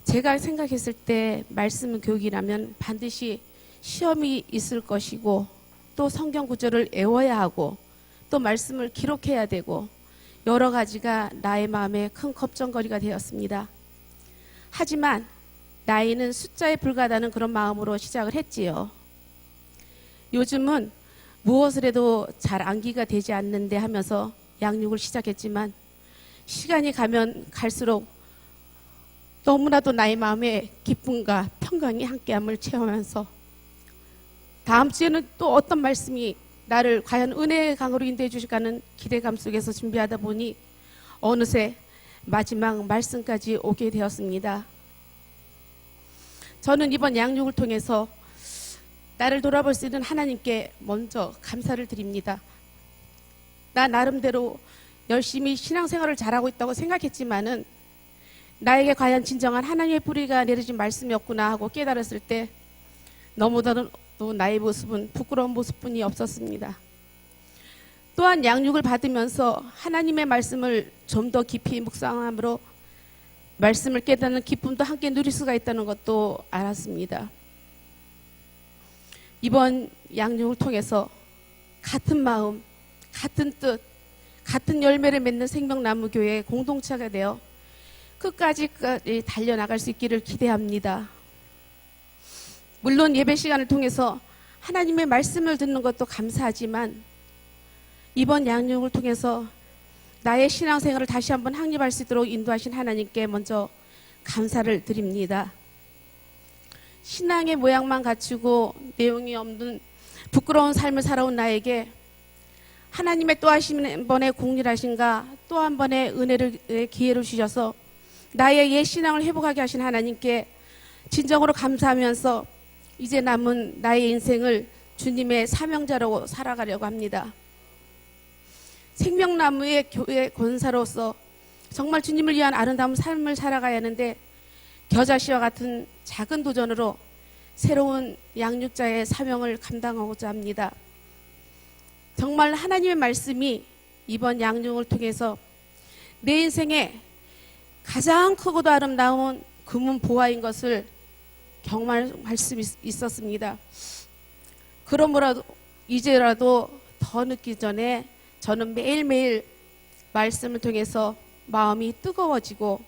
제가 생각했을 때 말씀 교육이라면 반드시 시험이 있을 것이고, 또 성경 구절을 외워야 하고, 또 말씀을 기록해야 되고, 여러 가지가 나의 마음에 큰 걱정거리가 되었습니다. 하지만 나이는 숫자에 불과하다는 그런 마음으로 시작을 했지요. 요즘은 무엇을 해도 잘 암기가 되지 않는데 하면서 양육을 시작했지만, 시간이 가면 갈수록 너무나도 나의 마음에 기쁨과 평강이 함께함을 체험하면서, 다음 주에는 또 어떤 말씀이 나를 과연 은혜의 강으로 인도해 주실까 하는 기대감 속에서 준비하다 보니 어느새 마지막 말씀까지 오게 되었습니다. 저는 이번 양육을 통해서 나를 돌아볼 수 있는 하나님께 먼저 감사를 드립니다. 나 나름대로 열심히 신앙생활을 잘하고 있다고 생각했지만은 나에게 과연 진정한 하나님의 뿌리가 내려진 말씀이었구나 하고 깨달았을 때 너무나도 나의 모습은 부끄러운 모습뿐이 없었습니다. 또한 양육을 받으면서 하나님의 말씀을 좀 더 깊이 묵상함으로 말씀을 깨닫는 기쁨도 함께 누릴 수가 있다는 것도 알았습니다. 이번 양육을 통해서 같은 마음, 같은 뜻, 같은 열매를 맺는 생명나무교회 공동체가 되어 끝까지 달려나갈 수 있기를 기대합니다. 물론 예배 시간을 통해서 하나님의 말씀을 듣는 것도 감사하지만 이번 양육을 통해서 나의 신앙생활을 다시 한번 확립할 수 있도록 인도하신 하나님께 먼저 감사를 드립니다. 신앙의 모양만 갖추고 내용이 없는 부끄러운 삶을 살아온 나에게 하나님의 또 한 번의 공일하신가, 또 한 번의 은혜를 기회를 주셔서 나의 옛 신앙을 회복하게 하신 하나님께 진정으로 감사하면서 이제 남은 나의 인생을 주님의 사명자로 살아가려고 합니다. 생명나무의 교회 권사로서 정말 주님을 위한 아름다운 삶을 살아가야 하는데 겨자씨와 같은 작은 도전으로 새로운 양육자의 사명을 감당하고자 합니다. 정말 하나님의 말씀이 이번 양육을 통해서 내 인생에 가장 크고도 아름다운 금은 보화인 것을 경험할 수 있었습니다. 그러므로 이제라도 더 늦기 전에 저는 매일매일 말씀을 통해서 마음이 뜨거워지고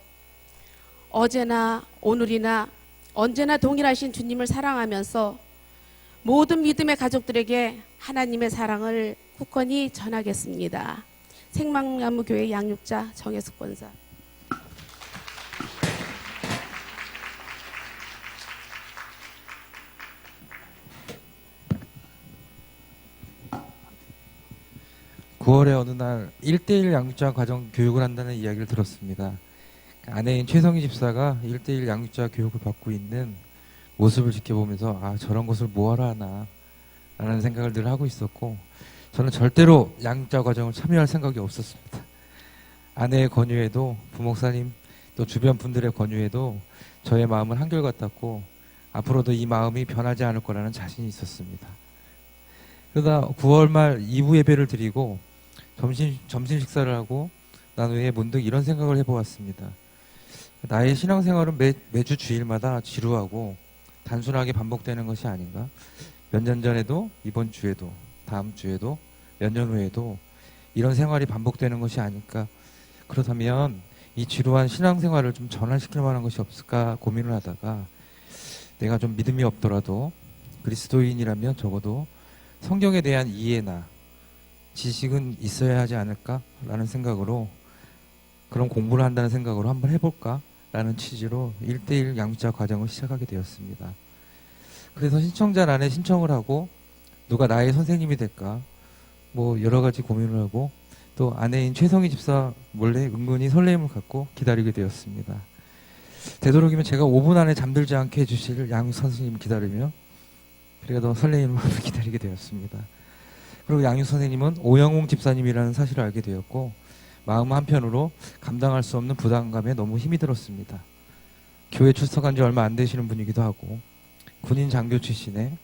어제나 오늘이나 언제나 동일하신 주님을 사랑하면서 모든 믿음의 가족들에게 하나님의 사랑을 굳건히 전하겠습니다. 생명나무교회 양육자 정혜숙 권사. (9월에) 어느 날 1:1 양육자 가정 교육을 한다는 이야기를 들었습니다. 아내인 최성희 집사가 1:1 양육자 교육을 받고 있는 모습을 지켜보면서 아, 저런 것을 뭐하러 하나 라는 생각을 늘 하고 있었고, 저는 절대로 양육자 과정을 참여할 생각이 없었습니다. 아내의 권유에도, 부목사님 또 주변 분들의 권유에도 저의 마음은 한결같았고 앞으로도 이 마음이 변하지 않을 거라는 자신이 있었습니다. 그러다 9월 말 2부 예배를 드리고 점심 식사를 하고 난 후에 문득 이런 생각을 해보았습니다. 나의 신앙생활은 매주 주일마다 지루하고 단순하게 반복되는 것이 아닌가? 몇 년 전에도, 이번 주에도, 다음 주에도, 몇 년 후에도 이런 생활이 반복되는 것이 아닐까? 그렇다면 이 지루한 신앙생활을 좀 전환시킬 만한 것이 없을까 고민을 하다가, 내가 좀 믿음이 없더라도 그리스도인이라면 적어도 성경에 대한 이해나 지식은 있어야 하지 않을까라는 생각으로, 그런 공부를 한다는 생각으로 한번 해볼까라는 취지로 1:1 양육자 과정을 시작하게 되었습니다. 그래서 신청자란에 신청을 하고 누가 나의 선생님이 될까 뭐 여러 가지 고민을 하고, 또 아내인 최성희 집사 몰래 은근히 설레임을 갖고 기다리게 되었습니다. 되도록이면 제가 5분 안에 잠들지 않게 해주실 양육 선생님 기다리며 그래가 더 설레임을 기다리게 되었습니다. 그리고 양육 선생님은 오영웅 집사님이라는 사실을 알게 되었고 마음 한편으로 감당할 수 없는 부담감에 너무 힘이 들었습니다. 교회 출석한 지 얼마 안 되시는 분이기도 하고 군인 장교 출신에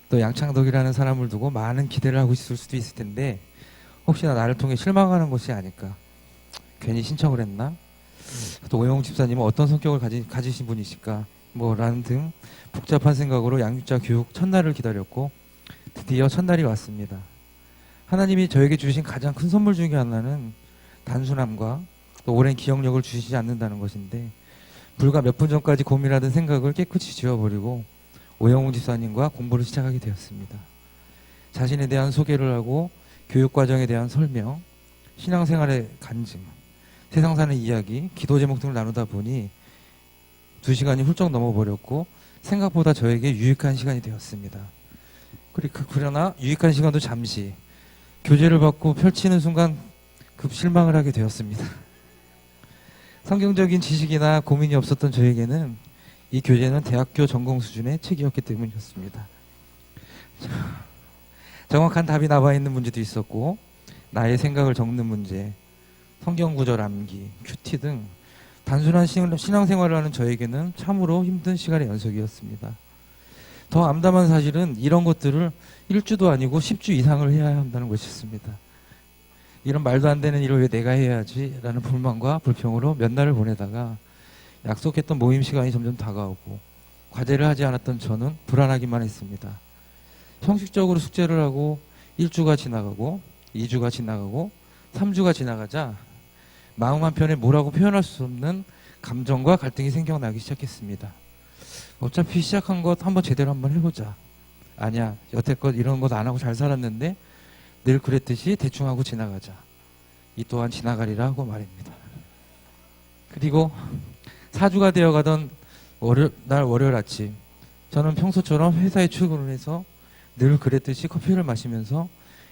또 양창덕이라는 사람을 두고 많은 기대를 하고 있을 수도 있을 텐데 혹시나 나를 통해 실망하는 것이 아닐까. 괜히 신청을 했나? 또 오영웅 집사님은 어떤 성격을 가지신 분이실까? 라는 등 복잡한 생각으로 양육자 교육 첫날을 기다렸고 드디어 첫날이 왔습니다. 하나님이 저에게 주신 가장 큰 선물 중에 하나는 단순함과 또 오랜 기억력을 주시지 않는다는 것인데 불과 몇 분 전까지 고민하던 생각을 깨끗이 지워버리고 오영웅 집사님과 공부를 시작하게 되었습니다. 자신에 대한 소개를 하고 교육과정에 대한 설명, 신앙생활의 간증, 세상 사는 이야기, 기도 제목 등을 나누다 보니 2시간이 훌쩍 넘어버렸고 생각보다 저에게 유익한 시간이 되었습니다. 그러나 유익한 시간도 잠시 교재를 받고 펼치는 순간 급 실망을 하게 되었습니다. 성경적인 지식이나 고민이 없었던 저에게는 이 교재는 대학교 전공 수준의 책이었기 때문이었습니다. 정확한 답이 나와 있는 문제도 있었고 나의 생각을 적는 문제, 성경 구절 암기, 큐티 등 단순한 신앙생활을 하는 저에게는 참으로 힘든 시간의 연속이었습니다. 더 암담한 사실은 이런 것들을 1주도 아니고 10주 이상을 해야 한다는 것이었습니다. 이런 말도 안 되는 일을 왜 내가 해야지 라는 불만과 불평으로 몇 날을 보내다가 약속했던 모임 시간이 점점 다가오고 과제를 하지 않았던 저는 불안하기만 했습니다. 형식적으로 숙제를 하고 1주가 지나가고 2주가 지나가고 3주가 지나가자 마음 한편에 뭐라고 표현할 수 없는 감정과 갈등이 생겨나기 시작했습니다. 어차피 시작한 것 한번 제대로 한번 해보자. 아니야, 여태껏 이런 것 안 하고 잘 살았는데 늘 그랬듯이 대충 하고 지나가자. 이 또한 지나가리라 하고 말입니다. 그리고 4주가 되어가던 월요일 아침, 저는 평소처럼 회사에 출근을 해서 늘 그랬듯이 커피를 마시면서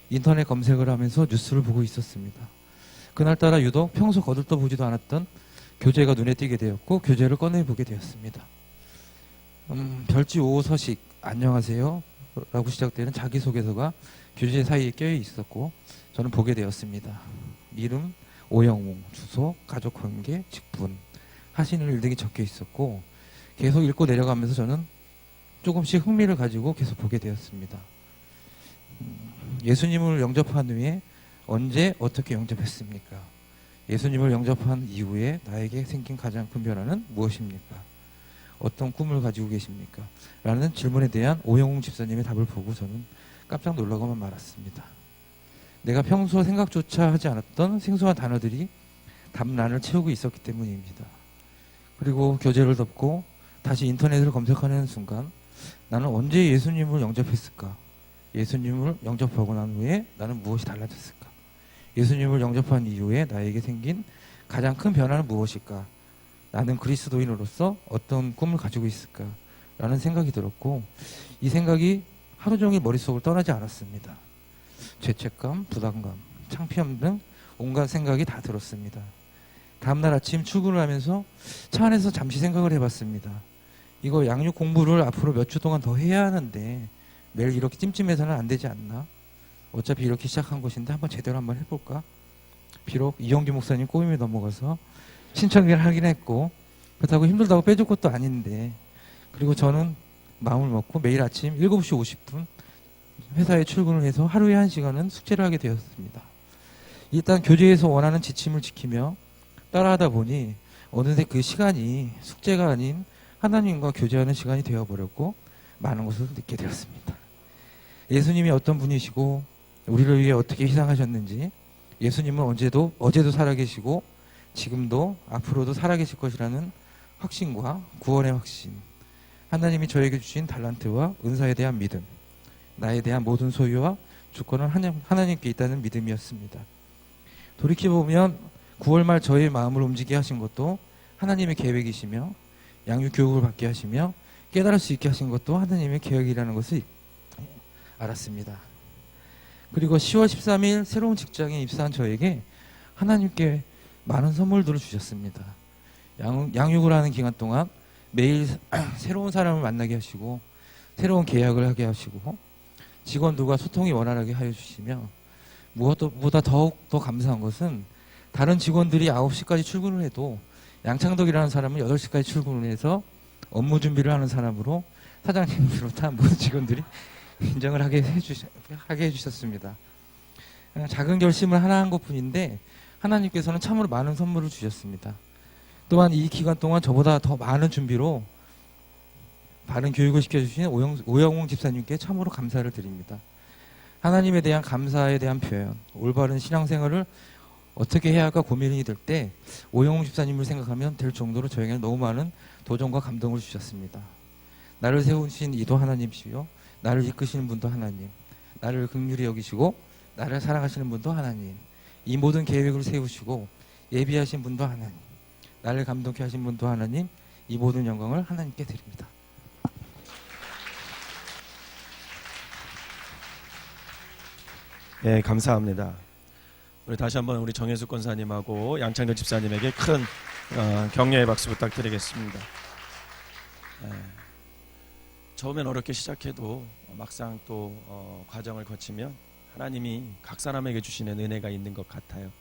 인터넷 검색을 하면서 뉴스를 보고 있었습니다. 그날따라 유독 평소 거들떠보지도 않았던 교재가 눈에 띄게 되었고 교재를 꺼내보게 되었습니다. 별지 5호 서식 안녕하세요 라고 시작되는 자기소개서가 교재 사이에 껴 있었고 저는 보게 되었습니다. 이름, 오영웅, 주소, 가족관계, 직분, 하시는 일 등이 적혀 있었고 계속 읽고 내려가면서 저는 조금씩 흥미를 가지고 계속 보게 되었습니다. 예수님을 영접한 후에 언제 어떻게 영접했습니까? 예수님을 영접한 이후에 나에게 생긴 가장 큰 변화는 무엇입니까? 어떤 꿈을 가지고 계십니까? 라는 질문에 대한 오영웅 집사님의 답을 보고 저는 깜짝 놀라고만 말았습니다. 내가 평소 생각조차 하지 않았던 생소한 단어들이 답란을 채우고 있었기 때문입니다. 그리고 교재를 덮고 다시 인터넷을 검색하는 순간 나는 언제 예수님을 영접했을까? 예수님을 영접하고 난 후에 나는 무엇이 달라졌을까? 예수님을 영접한 이후에 나에게 생긴 가장 큰 변화는 무엇일까? 나는 그리스도인으로서 어떤 꿈을 가지고 있을까? 라는 생각이 들었고 이 생각이 하루 종일 머릿속을 떠나지 않았습니다. 죄책감, 부담감, 창피함 등 온갖 생각이 다 들었습니다. 다음날 아침 출근을 하면서 차 안에서 잠시 생각을 해봤습니다. 이거 양육 공부를 앞으로 몇 주 동안 더 해야 하는데 매일 이렇게 찜찜해서는 안 되지 않나? 어차피 이렇게 시작한 것인데 한번 제대로 한번 해볼까? 비록 이영규 목사님 꼬임에 넘어가서 신청을 하긴 했고 그렇다고 힘들다고 빼줄 것도 아닌데 그리고 저는 마음을 먹고 매일 아침 7시 50분 회사에 출근을 해서 하루에 1시간은 숙제를 하게 되었습니다. 일단 교재에서 원하는 지침을 지키며 따라하다 보니 어느새 그 시간이 숙제가 아닌 하나님과 교제하는 시간이 되어버렸고 많은 것을 느끼게 되었습니다. 예수님이 어떤 분이시고 우리를 위해 어떻게 희생하셨는지 예수님은 어제도 살아계시고 지금도 앞으로도 살아계실 것이라는 확신과 구원의 확신, 하나님이 저에게 주신 달란트와 은사에 대한 믿음, 나에 대한 모든 소유와 주권은 하나님께 있다는 믿음이었습니다. 돌이켜보면 9월 말 저의 마음을 움직이게 하신 것도 하나님의 계획이시며 양육 교육을 받게 하시며 깨달을 수 있게 하신 것도 하나님의 계획이라는 것을 알았습니다. 그리고 10월 13일 새로운 직장에 입사한 저에게 하나님께 많은 선물들을 주셨습니다. 양육을 하는 기간 동안 매일 새로운 사람을 만나게 하시고 새로운 계약을 하게 하시고 직원들과 소통이 원활하게 하여 주시며 무엇보다 더욱 더 감사한 것은 다른 직원들이 9시까지 출근을 해도 양창덕이라는 사람은 8시까지 출근을 해서 업무 준비를 하는 사람으로 사장님 비롯한 모든 직원들이 인정을 하게 해주셨습니다. 작은 결심을 하나 한 것뿐인데 하나님께서는 참으로 많은 선물을 주셨습니다. 또한 이 기간 동안 저보다 더 많은 준비로 바른 교육을 시켜주신 오영웅 집사님께 참으로 감사를 드립니다. 하나님에 대한 감사에 대한 표현, 올바른 신앙생활을 어떻게 해야 할까 고민이 될 때 오영웅 집사님을 생각하면 될 정도로 저에게는 너무 많은 도전과 감동을 주셨습니다. 나를 세우신 이도 하나님이시요, 나를 이끄시는 분도 하나님, 나를 긍휼히 여기시고 나를 사랑하시는 분도 하나님, 이 모든 계획을 세우시고 예비하신 분도 하나님, 나를 감동케 하신 분도 하나님, 이 모든 영광을 하나님께 드립니다. 네, 감사합니다. 우리 다시 한번 우리 정혜숙 권사님하고 양창덕 집사님에게 큰 격려의 박수 부탁드리겠습니다. 처음엔 어렵게 시작해도 막상 또 과정을 거치면 하나님이 각 사람에게 주시는 은혜가 있는 것 같아요.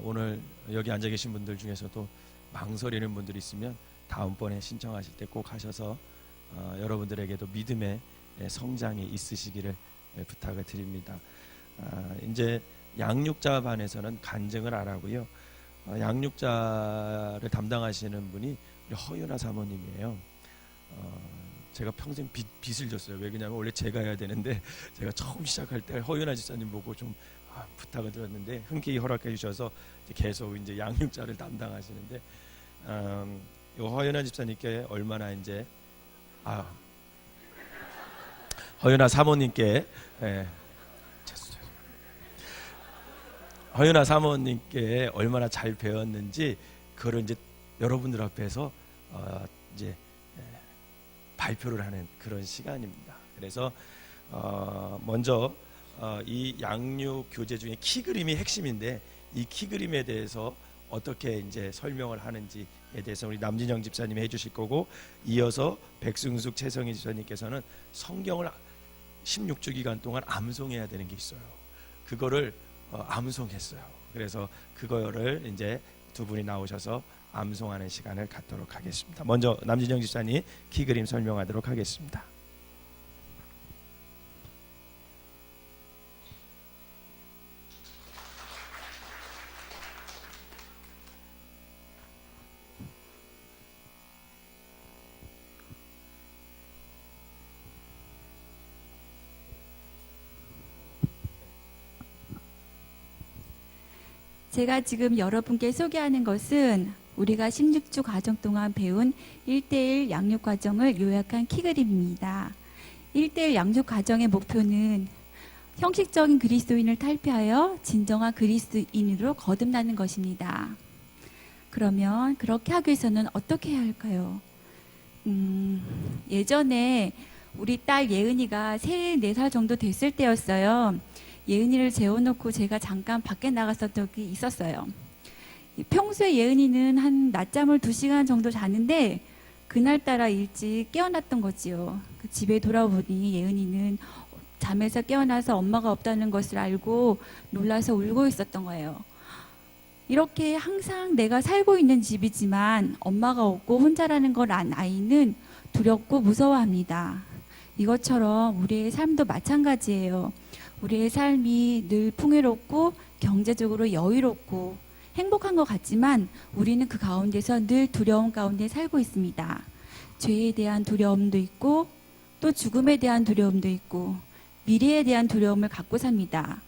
오늘 여기 앉아 계신 분들 중에서도 망설이는 분들이 있으면 다음번에 신청하실 때 꼭 하셔서 여러분들에게도 믿음의 성장이 있으시기를 부탁을 드립니다. 이제 양육자 반에서는 간증을 안 하고요. 양육자를 담당하시는 분이 우리 허윤아 사모님이에요. 제가 평생 빚을 졌어요. 왜 그러냐면 원래 제가 해야 되는데 제가 처음 시작할 때 허윤아 집사님 보고 좀 부탁을 드렸는데 흔쾌히 허락해 주셔서 계속 이제 양육자를 담당하시는데 이 허윤아 집사님께 얼마나 이제 허윤아 사모님께 허윤아 사모님께 얼마나 잘 배웠는지 그걸 이제 여러분들 앞에서 이제 발표를 하는 그런 시간입니다. 그래서 먼저 이 양육 교재 중에 키 그림이 핵심인데 이 키 그림에 대해서 어떻게 이제 설명을 하는지에 대해서 우리 남진영 집사님이 해주실 거고, 이어서 백승숙 최성희 집사님께서는 성경을 16주 기간 동안 암송해야 되는 게 있어요. 그거를 암송했어요. 그래서 그거를 이제 두 분이 나오셔서 암송하는 시간을 갖도록 하겠습니다. 먼저 남진영 집사님 키 그림 설명하도록 하겠습니다. 제가 지금 여러분께 소개하는 것은 우리가 16주 과정 동안 배운 1:1 양육 과정을 요약한 키 그림입니다. 1:1 양육 과정의 목표는 형식적인 그리스도인을 탈피하여 진정한 그리스도인으로 거듭나는 것입니다. 그러면 그렇게 하기 위해서는 어떻게 해야 할까요? 예전에 우리 딸 예은이가 3, 4살 정도 됐을 때였어요. 예은이를 재워놓고 제가 잠깐 밖에 나갔었던 적이 있었어요. 평소에 예은이는 한 낮잠을 2시간 정도 자는데 그날따라 일찍 깨어났던 거지요. 집에 돌아오니 예은이는 잠에서 깨어나서 엄마가 없다는 것을 알고 놀라서 울고 있었던 거예요. 이렇게 항상 내가 살고 있는 집이지만 엄마가 없고 혼자라는 걸 안 아이는 두렵고 무서워합니다. 이것처럼 우리의 삶도 마찬가지예요. 우리의 삶이 늘 풍요롭고 경제적으로 여유롭고 행복한 것 같지만 우리는 그 가운데서 늘 두려움 가운데 살고 있습니다. 죄에 대한 두려움도 있고 또 죽음에 대한 두려움도 있고 미래에 대한 두려움을 갖고 삽니다.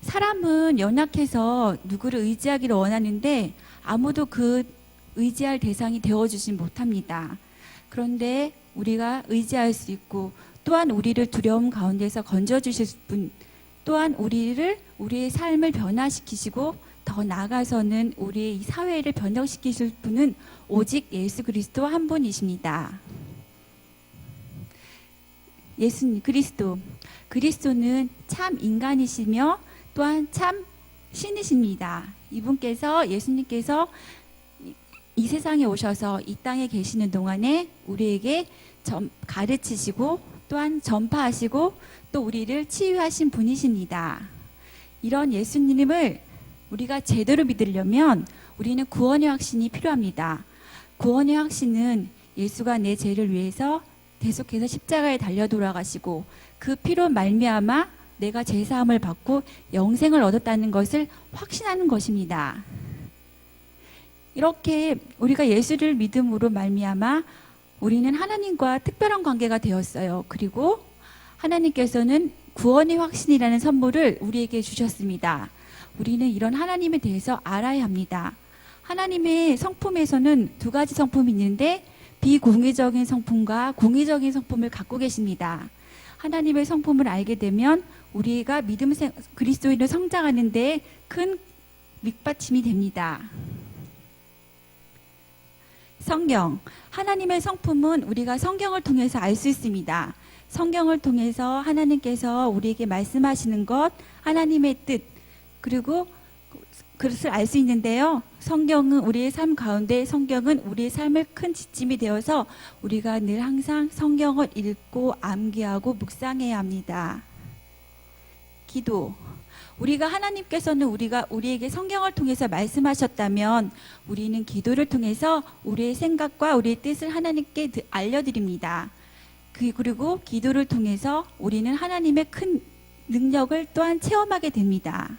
사람은 연약해서 누구를 의지하기를 원하는데 아무도 그 의지할 대상이 되어주진 못합니다. 그런데 우리가 의지할 수 있고 또한 우리를 두려움 가운데서 건져주실 분, 또한 우리의 삶을 변화시키시고 더 나아가서는 우리의 이 사회를 변혁시키실 분은 오직 예수 그리스도 한 분이십니다. 예수님 그리스도는 참 인간이시며 또한 참 신이십니다. 이분께서 예수님께서 이 세상에 오셔서 이 땅에 계시는 동안에 우리에게 가르치시고 또한 전파하시고 또 우리를 치유하신 분이십니다. 이런 예수님을 우리가 제대로 믿으려면 우리는 구원의 확신이 필요합니다. 구원의 확신은 예수가 내 죄를 위해서 계속해서 십자가에 달려 돌아가시고 그 피로 말미암아 내가 죄 사함을 받고 영생을 얻었다는 것을 확신하는 것입니다. 이렇게 우리가 예수를 믿음으로 말미암아 우리는 하나님과 특별한 관계가 되었어요. 그리고 하나님께서는 구원의 확신이라는 선물을 우리에게 주셨습니다. 우리는 이런 하나님에 대해서 알아야 합니다. 하나님의 성품에서는 두 가지 성품이 있는데 비공의적인 성품과 공의적인 성품을 갖고 계십니다. 하나님의 성품을 알게 되면 우리가 그리스도인을 성장하는 데 큰 밑받침이 됩니다. 성경, 하나님의 성품은 우리가 성경을 통해서 알 수 있습니다. 성경을 통해서 하나님께서 우리에게 말씀하시는 것, 하나님의 뜻, 그리고 그것을 알 수 있는데요. 성경은 우리의 삶 가운데 성경은 우리의 삶의 큰 지침이 되어서 우리가 늘 항상 성경을 읽고 암기하고 묵상해야 합니다. 기도. 우리가 하나님께서는 우리에게 성경을 통해서 말씀하셨다면 우리는 기도를 통해서 우리의 생각과 우리의 뜻을 하나님께 알려드립니다. 그리고 기도를 통해서 우리는 하나님의 큰 능력을 또한 체험하게 됩니다.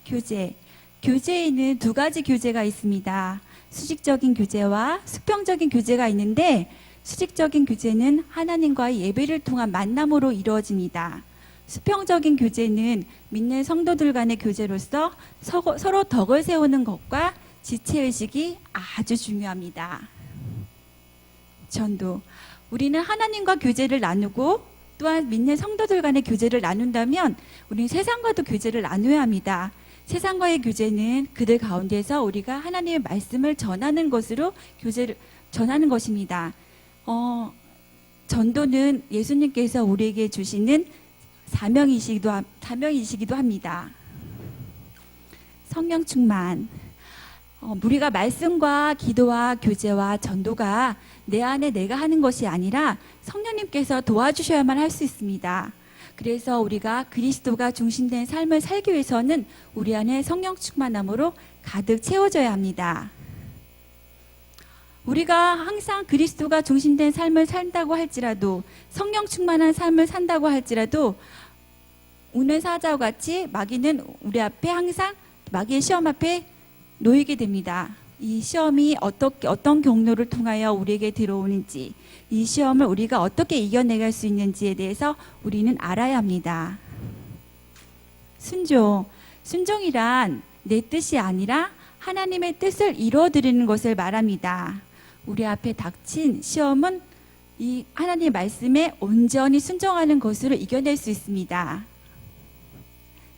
교제. 교제에는 두 가지 교제가 있습니다. 수직적인 교제와 수평적인 교제가 있는데 수직적인 교제는 하나님과의 예배를 통한 만남으로 이루어집니다. 수평적인 교제는 믿는 성도들 간의 교제로서 서로 덕을 세우는 것과 지체의식이 아주 중요합니다. 전도. 우리는 하나님과 교제를 나누고 또한 믿는 성도들 간의 교제를 나눈다면 우리는 세상과도 교제를 나눠야 합니다. 세상과의 교제는 그들 가운데서 우리가 하나님의 말씀을 전하는 것으로 교제를 전하는 것입니다. 전도는 예수님께서 우리에게 주시는 사명이시기도 합니다. 성령 충만. 우리가 말씀과 기도와 교제와 전도가 내 안에 내가 하는 것이 아니라 성령님께서 도와주셔야만 할 수 있습니다. 그래서 우리가 그리스도가 중심된 삶을 살기 위해서는 우리 안에 성령 충만함으로 가득 채워져야 합니다. 우리가 항상 그리스도가 중심된 삶을 산다고 할지라도 성령 충만한 삶을 산다고 할지라도 오늘 사자와 같이 마귀는 우리 앞에 항상 마귀의 시험 앞에 놓이게 됩니다. 이 시험이 어떤 경로를 통하여 우리에게 들어오는지, 이 시험을 우리가 어떻게 이겨내갈 수 있는지에 대해서 우리는 알아야 합니다. 순종. 순종이란 내 뜻이 아니라 하나님의 뜻을 이루어드리는 것을 말합니다. 우리 앞에 닥친 시험은 이 하나님의 말씀에 온전히 순종하는 것으로 이겨낼 수 있습니다.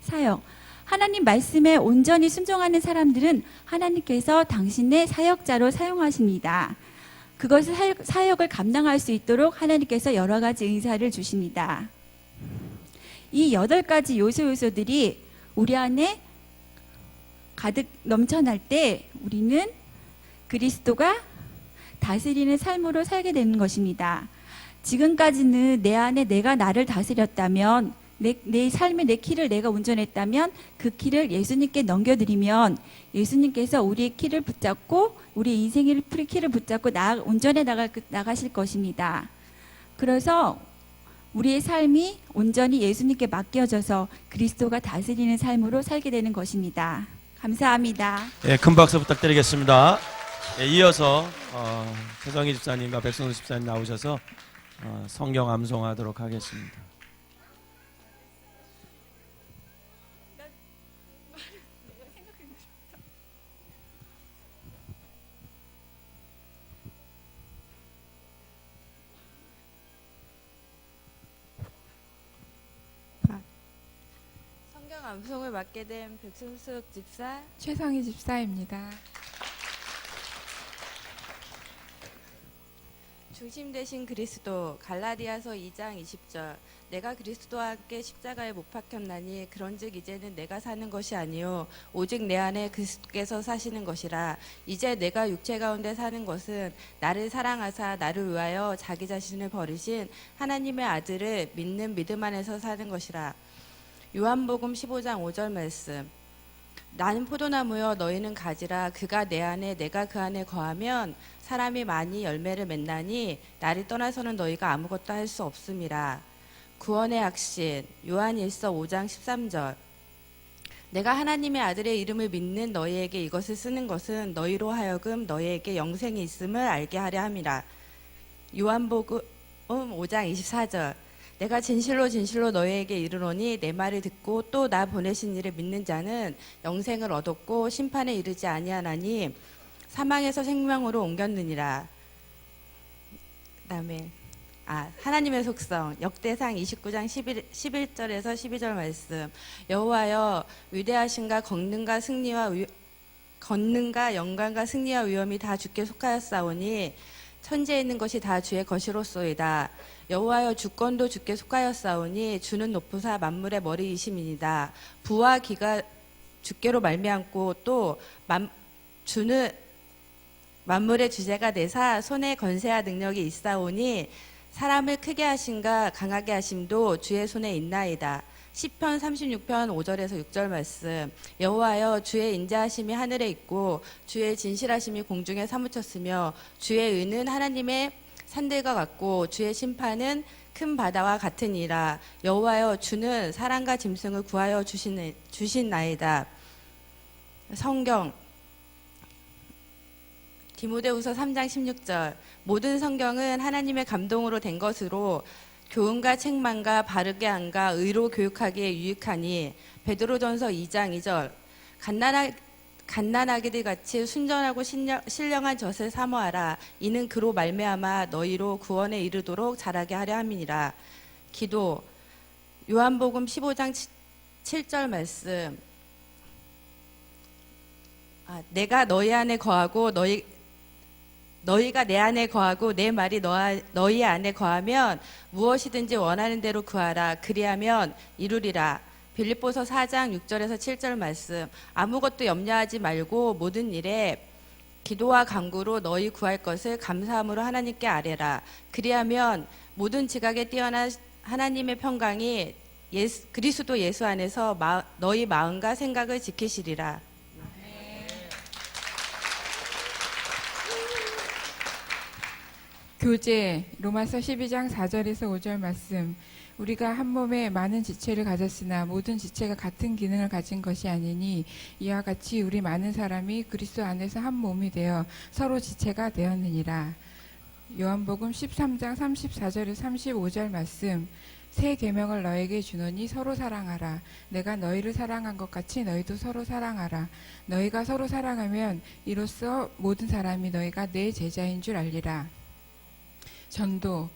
사역. 하나님 말씀에 온전히 순종하는 사람들은 하나님께서 당신의 사역자로 사용하십니다. 그것을 사역을 감당할 수 있도록 하나님께서 여러 가지 은사를 주십니다. 이 8가지 요소들이 우리 안에 가득 넘쳐날 때 우리는 그리스도가 다스리는 삶으로 살게 되는 것입니다. 지금까지는 내 안에 내가 나를 다스렸다면 내 삶의 내 키를 내가 운전했다면 그 키를 예수님께 넘겨드리면 예수님께서 우리의 키를 붙잡고 우리 인생의 키를 붙잡고 운전해 나가실 것입니다. 그래서 우리의 삶이 온전히 예수님께 맡겨져서 그리스도가 다스리는 삶으로 살게 되는 것입니다. 감사합니다. 네, 큰 박수 부탁드리겠습니다. 네, 이어서 최성희 집사님과 백선우 집사님 나오셔서 성경 암송하도록 하겠습니다. 성경 암송을 맡게 된 백순숙 집사, 최성희 집사입니다. 중심 되신 그리스도, 갈라디아서 2장 20절. 내가 그리스도와 함께 십자가에 못 박혔나니 그런즉 이제는 내가 사는 것이 아니요 오직 내 안에 그리스도께서 사시는 것이라. 이제 내가 육체 가운데 사는 것은 나를 사랑하사 나를 위하여 자기 자신을 버리신 하나님의 아들을 믿는 믿음 안에서 사는 것이라. 요한복음 15장 5절 말씀. 나는 포도나무여 너희는 가지라. 그가 내 안에 내가 그 안에 거하면 사람이 많이 열매를 맺나니 나를 떠나서는 너희가 아무것도 할 수 없음이라. 구원의 확신 요한일서 5장 13절. 내가 하나님의 아들의 이름을 믿는 너희에게 이것을 쓰는 것은 너희로 하여금 너희에게 영생이 있음을 알게 하려 함이라. 요한복음 5장 24절. 내가 진실로 진실로 너희에게 이르노니 내 말을 듣고 또 나 보내신 이를 믿는 자는 영생을 얻었고 심판에 이르지 아니하나니 사망에서 생명으로 옮겼느니라. 그다음에 하나님의 속성 역대상 29장 11절에서 12절 말씀. 여호와여 위대하신가 권능과 영광과 승리와 위엄이 다 주께 속하였사오니 천지에 있는 것이 다 주의 것이로소이다. 여호와여 주권도 주께 속하였사오니 주는 높으사 만물의 머리이심이니이다. 부와 기가 주께로 말미암고 또 주는 만물의 주제가 되사 손에 건세와 능력이 있사오니 사람을 크게 하신가 강하게 하심도 주의 손에 있나이다. 시편 36편 5절에서 6절 말씀. 여호와여 주의 인자하심이 하늘에 있고 주의 진실하심이 공중에 사무쳤으며 주의 의는 하나님의 산들과 같고 주의 심판은 큰 바다와 같으니라. 여호와여 주는 사람과 짐승을 구하여 주신나이다. 성경 디모데후서 3장 16절. 모든 성경은 하나님의 감동으로 된 것으로 교훈과 책망과 바르게 함과 의로 교육하기에 유익하니. 베드로전서 2장 2절. 갓난아기들 같이 순전하고 신령한 젖을 사모하라. 이는 그로 말미암아 너희로 구원에 이르도록 자라게 하려 함이니라. 기도 요한복음 15장 7절 말씀. 내가 너희 안에 거하고 너희가 내 안에 거하고 내 말이 너희 안에 거하면 무엇이든지 원하는 대로 구하라. 그리하면 이루리라. 빌립보서 4장 6절에서 7절 말씀. 아무것도 염려하지 말고 모든 일에 기도와 간구로 너희 구할 것을 감사함으로 하나님께 아뢰라. 그리하면 모든 지각에 뛰어난 하나님의 평강이 그리스도 예수 안에서 너희 마음과 생각을 지키시리라. 교제 로마서 12장 4절에서 5절 말씀. 우리가 한 몸에 많은 지체를 가졌으나 모든 지체가 같은 기능을 가진 것이 아니니 이와 같이 우리 많은 사람이 그리스도 안에서 한 몸이 되어 서로 지체가 되었느니라. 요한복음 13장 34절에서 35절 말씀. 새 계명을 너에게 주노니 서로 사랑하라. 내가 너희를 사랑한 것 같이 너희도 서로 사랑하라. 너희가 서로 사랑하면 이로써 모든 사람이 너희가 내 제자인 줄 알리라. 전도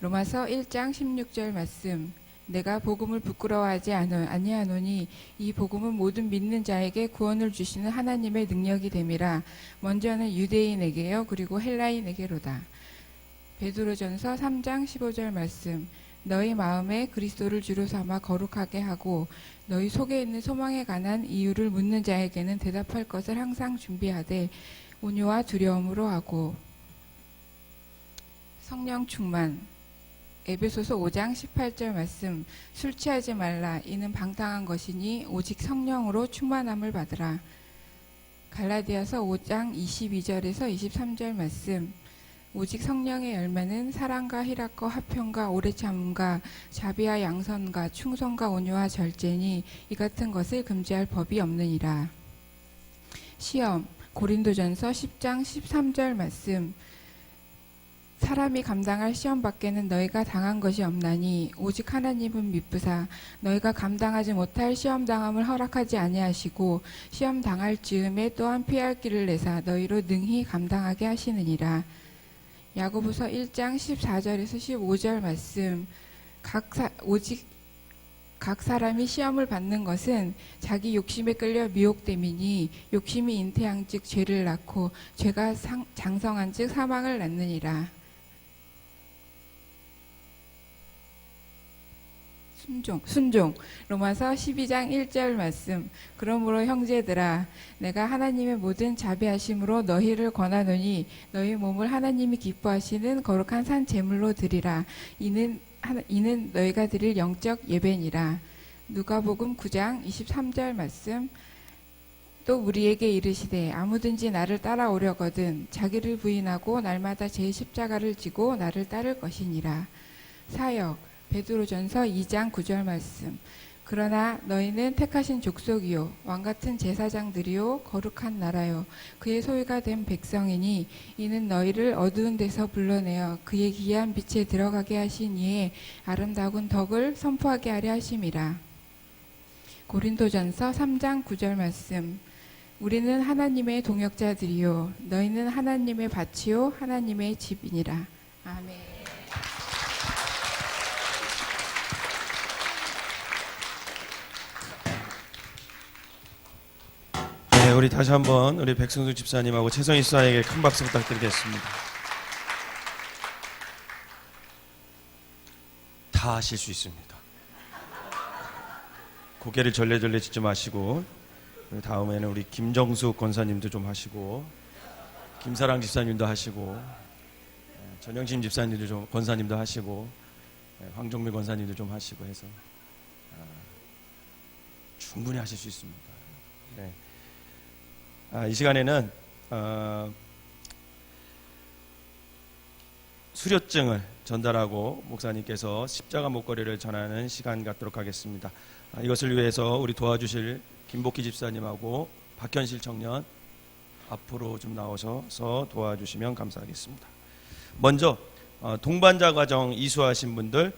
로마서 1장 16절 말씀. 내가 복음을 부끄러워하지 아니하노니 이 복음은 모든 믿는 자에게 구원을 주시는 하나님의 능력이 됨이라. 먼저는 유대인에게요 그리고 헬라인에게로다. 베드로전서 3장 15절 말씀. 너희 마음에 그리스도를 주로 삼아 거룩하게 하고 너희 속에 있는 소망에 관한 이유를 묻는 자에게는 대답할 것을 항상 준비하되 온유와 두려움으로 하고. 성령 충만 에베소서 5장 18절 말씀. 술 취하지 말라. 이는 방탕한 것이니 오직 성령으로 충만함을 받으라. 갈라디아서 5장 22절에서 23절 말씀. 오직 성령의 열매는 사랑과 희락과 화평과 오래 참음과 자비와 양선과 충성과 온유와 절제니 이 같은 것을 금지할 법이 없느니라. 시험 고린도전서 10장 13절 말씀. 사람이 감당할 시험 밖에는 너희가 당한 것이 없나니 오직 하나님은 미쁘사 너희가 감당하지 못할 시험 당함을 허락하지 아니하시고 시험 당할 즈음에 또한 피할 길을 내사 너희로 능히 감당하게 하시느니라. 야고보서 1장 14절에서 15절 말씀. 오직 각 사람이 시험을 받는 것은 자기 욕심에 끌려 미혹됨이니 욕심이 잉태한즉 죄를 낳고 죄가 장성한즉 사망을 낳느니라. 순종 로마서 12장 1절 말씀. 그러므로 형제들아 내가 하나님의 모든 자비하심으로 너희를 권하노니 너희 몸을 하나님이 기뻐하시는 거룩한 산 제물로 드리라. 이는 너희가 드릴 영적 예배니라. 누가복음 9장 23절 말씀. 또 우리에게 이르시되 아무든지 나를 따라오려거든 자기를 부인하고 날마다 제 십자가를 지고 나를 따를 것이니라. 사역 베드로전서 2장 9절 말씀. 그러나 너희는 택하신 족속이요 왕같은 제사장들이요 거룩한 나라요 그의 소유가 된 백성이니 이는 너희를 어두운 데서 불러내어 그의 기이한 빛에 들어가게 하신 이의 아름다운 덕을 선포하게 하려 하심이라. 고린도전서 3장 9절 말씀. 우리는 하나님의 동역자들이요 너희는 하나님의 밭이요 하나님의 집이니라. 아멘. 네, 우리 다시 한번 우리 백승수 집사님하고 최성희 집사에게 큰 박수 부탁드리겠습니다. 다 하실 수 있습니다. 고개를 절레절레 짖지 마시고 다음에는 우리 김정숙 권사님도 좀 하시고 김사랑 집사님도 하시고 전영심 집사님도 좀 권사님도 하시고 황종미 권사님도 좀 하시고 해서 충분히 하실 수 있습니다. 네. 이 시간에는 수료증을 전달하고 목사님께서 십자가 목걸이를 전하는 시간 갖도록 하겠습니다. 이것을 위해서 우리 도와주실 김복희 집사님하고 박현실 청년 앞으로 좀 나오셔서 도와주시면 감사하겠습니다. 먼저 동반자 과정 이수하신 분들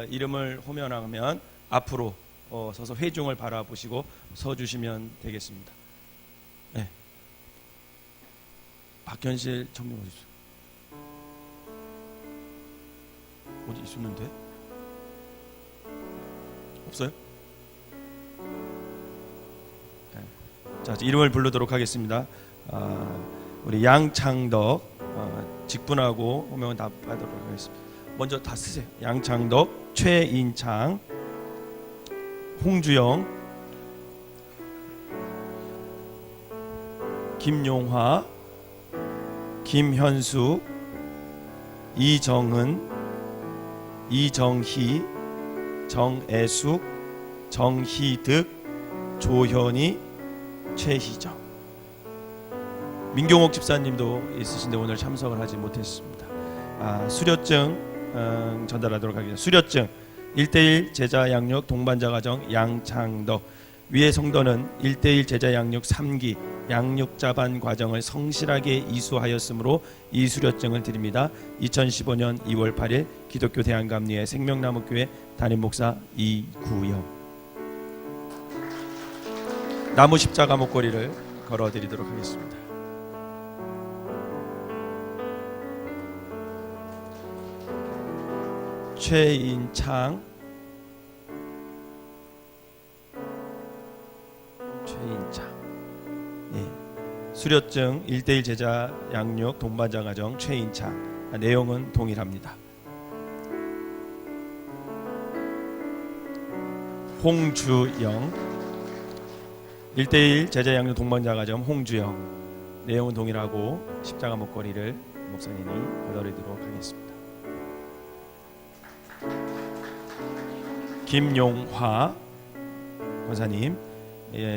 이름을 호명하면 앞으로 서서 회중을 바라보시고 서주시면 되겠습니다. 네. 박현실 청년 어디 있어요? 어디 있었는데? 없어요? 네. 자, 이름을 부르도록 하겠습니다. 우리 양창덕 직분하고 호명은 다 받도록 하겠습니다. 먼저 다 쓰세요. 양창덕, 최인창, 홍주영, 김용화, 김현숙, 이정은, 이정희, 정애숙, 정희득, 조현희, 최희정. 민경옥 집사님도 있으신데 오늘 참석을 하지 못했습니다. 수료증 전달하도록 하겠습니다. 수료증 1:1 제자 양육 동반자 과정 양창덕. 위의 성도는 1:1 제자 양육 3기 양육자반 과정을 성실하게 이수하였으므로 이 수료증을 드립니다. 2015년 2월 8일 기독교 대한감리회 생명나무교회 담임목사 이구영. 나무 십자가 목걸이를 걸어드리도록 하겠습니다. 최인창, 수료증 1:1 제자 양육 동반자 과정 최인창. 내용은 동일합니다. 홍주영 1:1 제자 양육 동반자 과정 홍주영. 내용은 동일하고 십자가 목걸이를 목사님이 받아드리도록 하겠습니다. 김용화 권사님,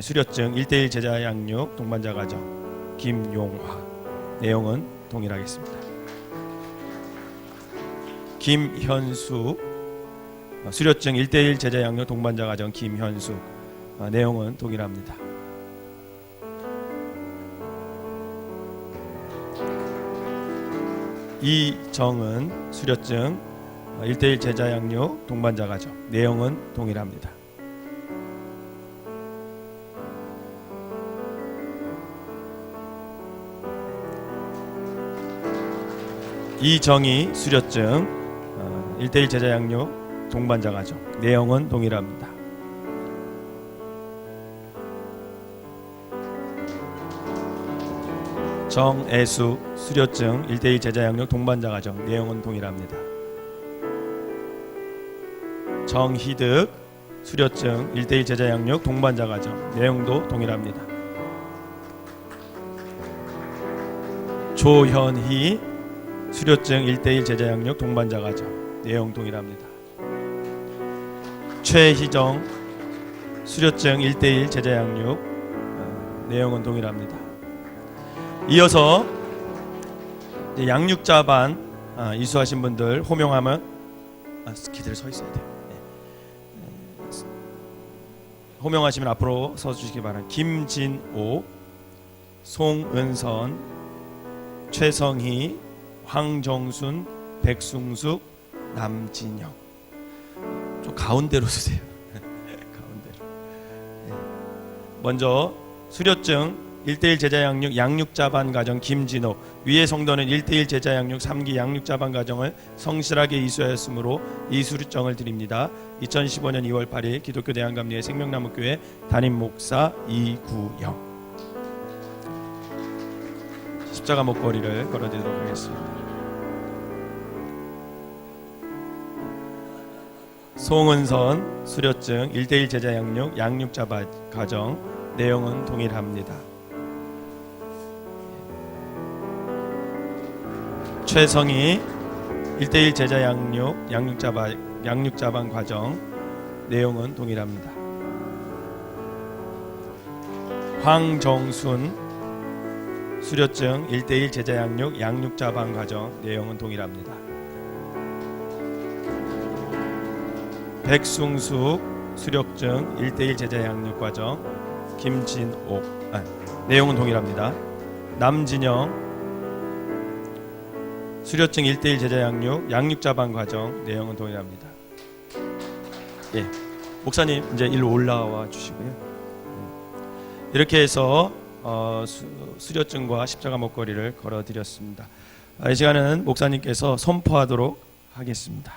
수료증 1:1 제자 양육 동반자 과정 김용화. 내용은 동일하겠습니다. 김현숙, 수료증 1:1 제자 양육 동반자 과정 김현숙. 내용은 동일합니다. 이정은, 수료증 1:1 제자 양육 동반자 과정. 내용은 동일합니다. 이정희, 수료증 1:1 제자 양육 동반자 과정. 내용은 동일합니다. 정애숙, 수료증 1:1 제자 양육 동반자 과정. 내용은 동일합니다. 정희득, 수료증 1:1 제자 양육 동반자 과정. 내용도 동일합니다. 조현희, 수료증 1:1 제자 양육 동반자 과정. 내용 동일합니다. 최희정, 수료증 1:1 제자 양육 내용은 동일합니다. 이어서 이제 양육자반 이수하신 분들 호명하면 기다려 서 있어야 돼요. 호명하시면 앞으로 서주시기 바랍니다. 김진옥, 송은선, 최성희, 황정순, 백승숙, 남진영. 좀 가운데로 서세요. 가운데로. 먼저 수료증 1:1 제자 양육 양육자반 과정 김진호, 위의 성도는 1:1 제자 양육 3기 양육자반 과정을 성실하게 이수하였으므로 이 수료증을 드립니다. 2015년 2월 8일 기독교 대한감리회 생명나무교회 담임 목사 이구영. 십자가 목걸이를 걸어드리도록 하겠습니다. 송은선 수료증 1:1 제자 양육 양육자반 과정 내용은 동일합니다. 최성희 1:1 제자 양육 양육자반 과정 내용은 동일합니다. 황정순 수료증 1:1 제자 양육 양육자반 과정 내용은 동일합니다. 백승숙 수료증 1:1 제자 양육 과정 김진옥 내용은 동일합니다. 남진영 수료증 1:1 제자 양육 양육자반 과정 내용은 동일합니다. 예, 목사님 이제 일로 올라와 주시고요. 이렇게 해서 수료증과 십자가 목걸이를 걸어드렸습니다. 이 시간은 목사님께서 선포하도록 하겠습니다.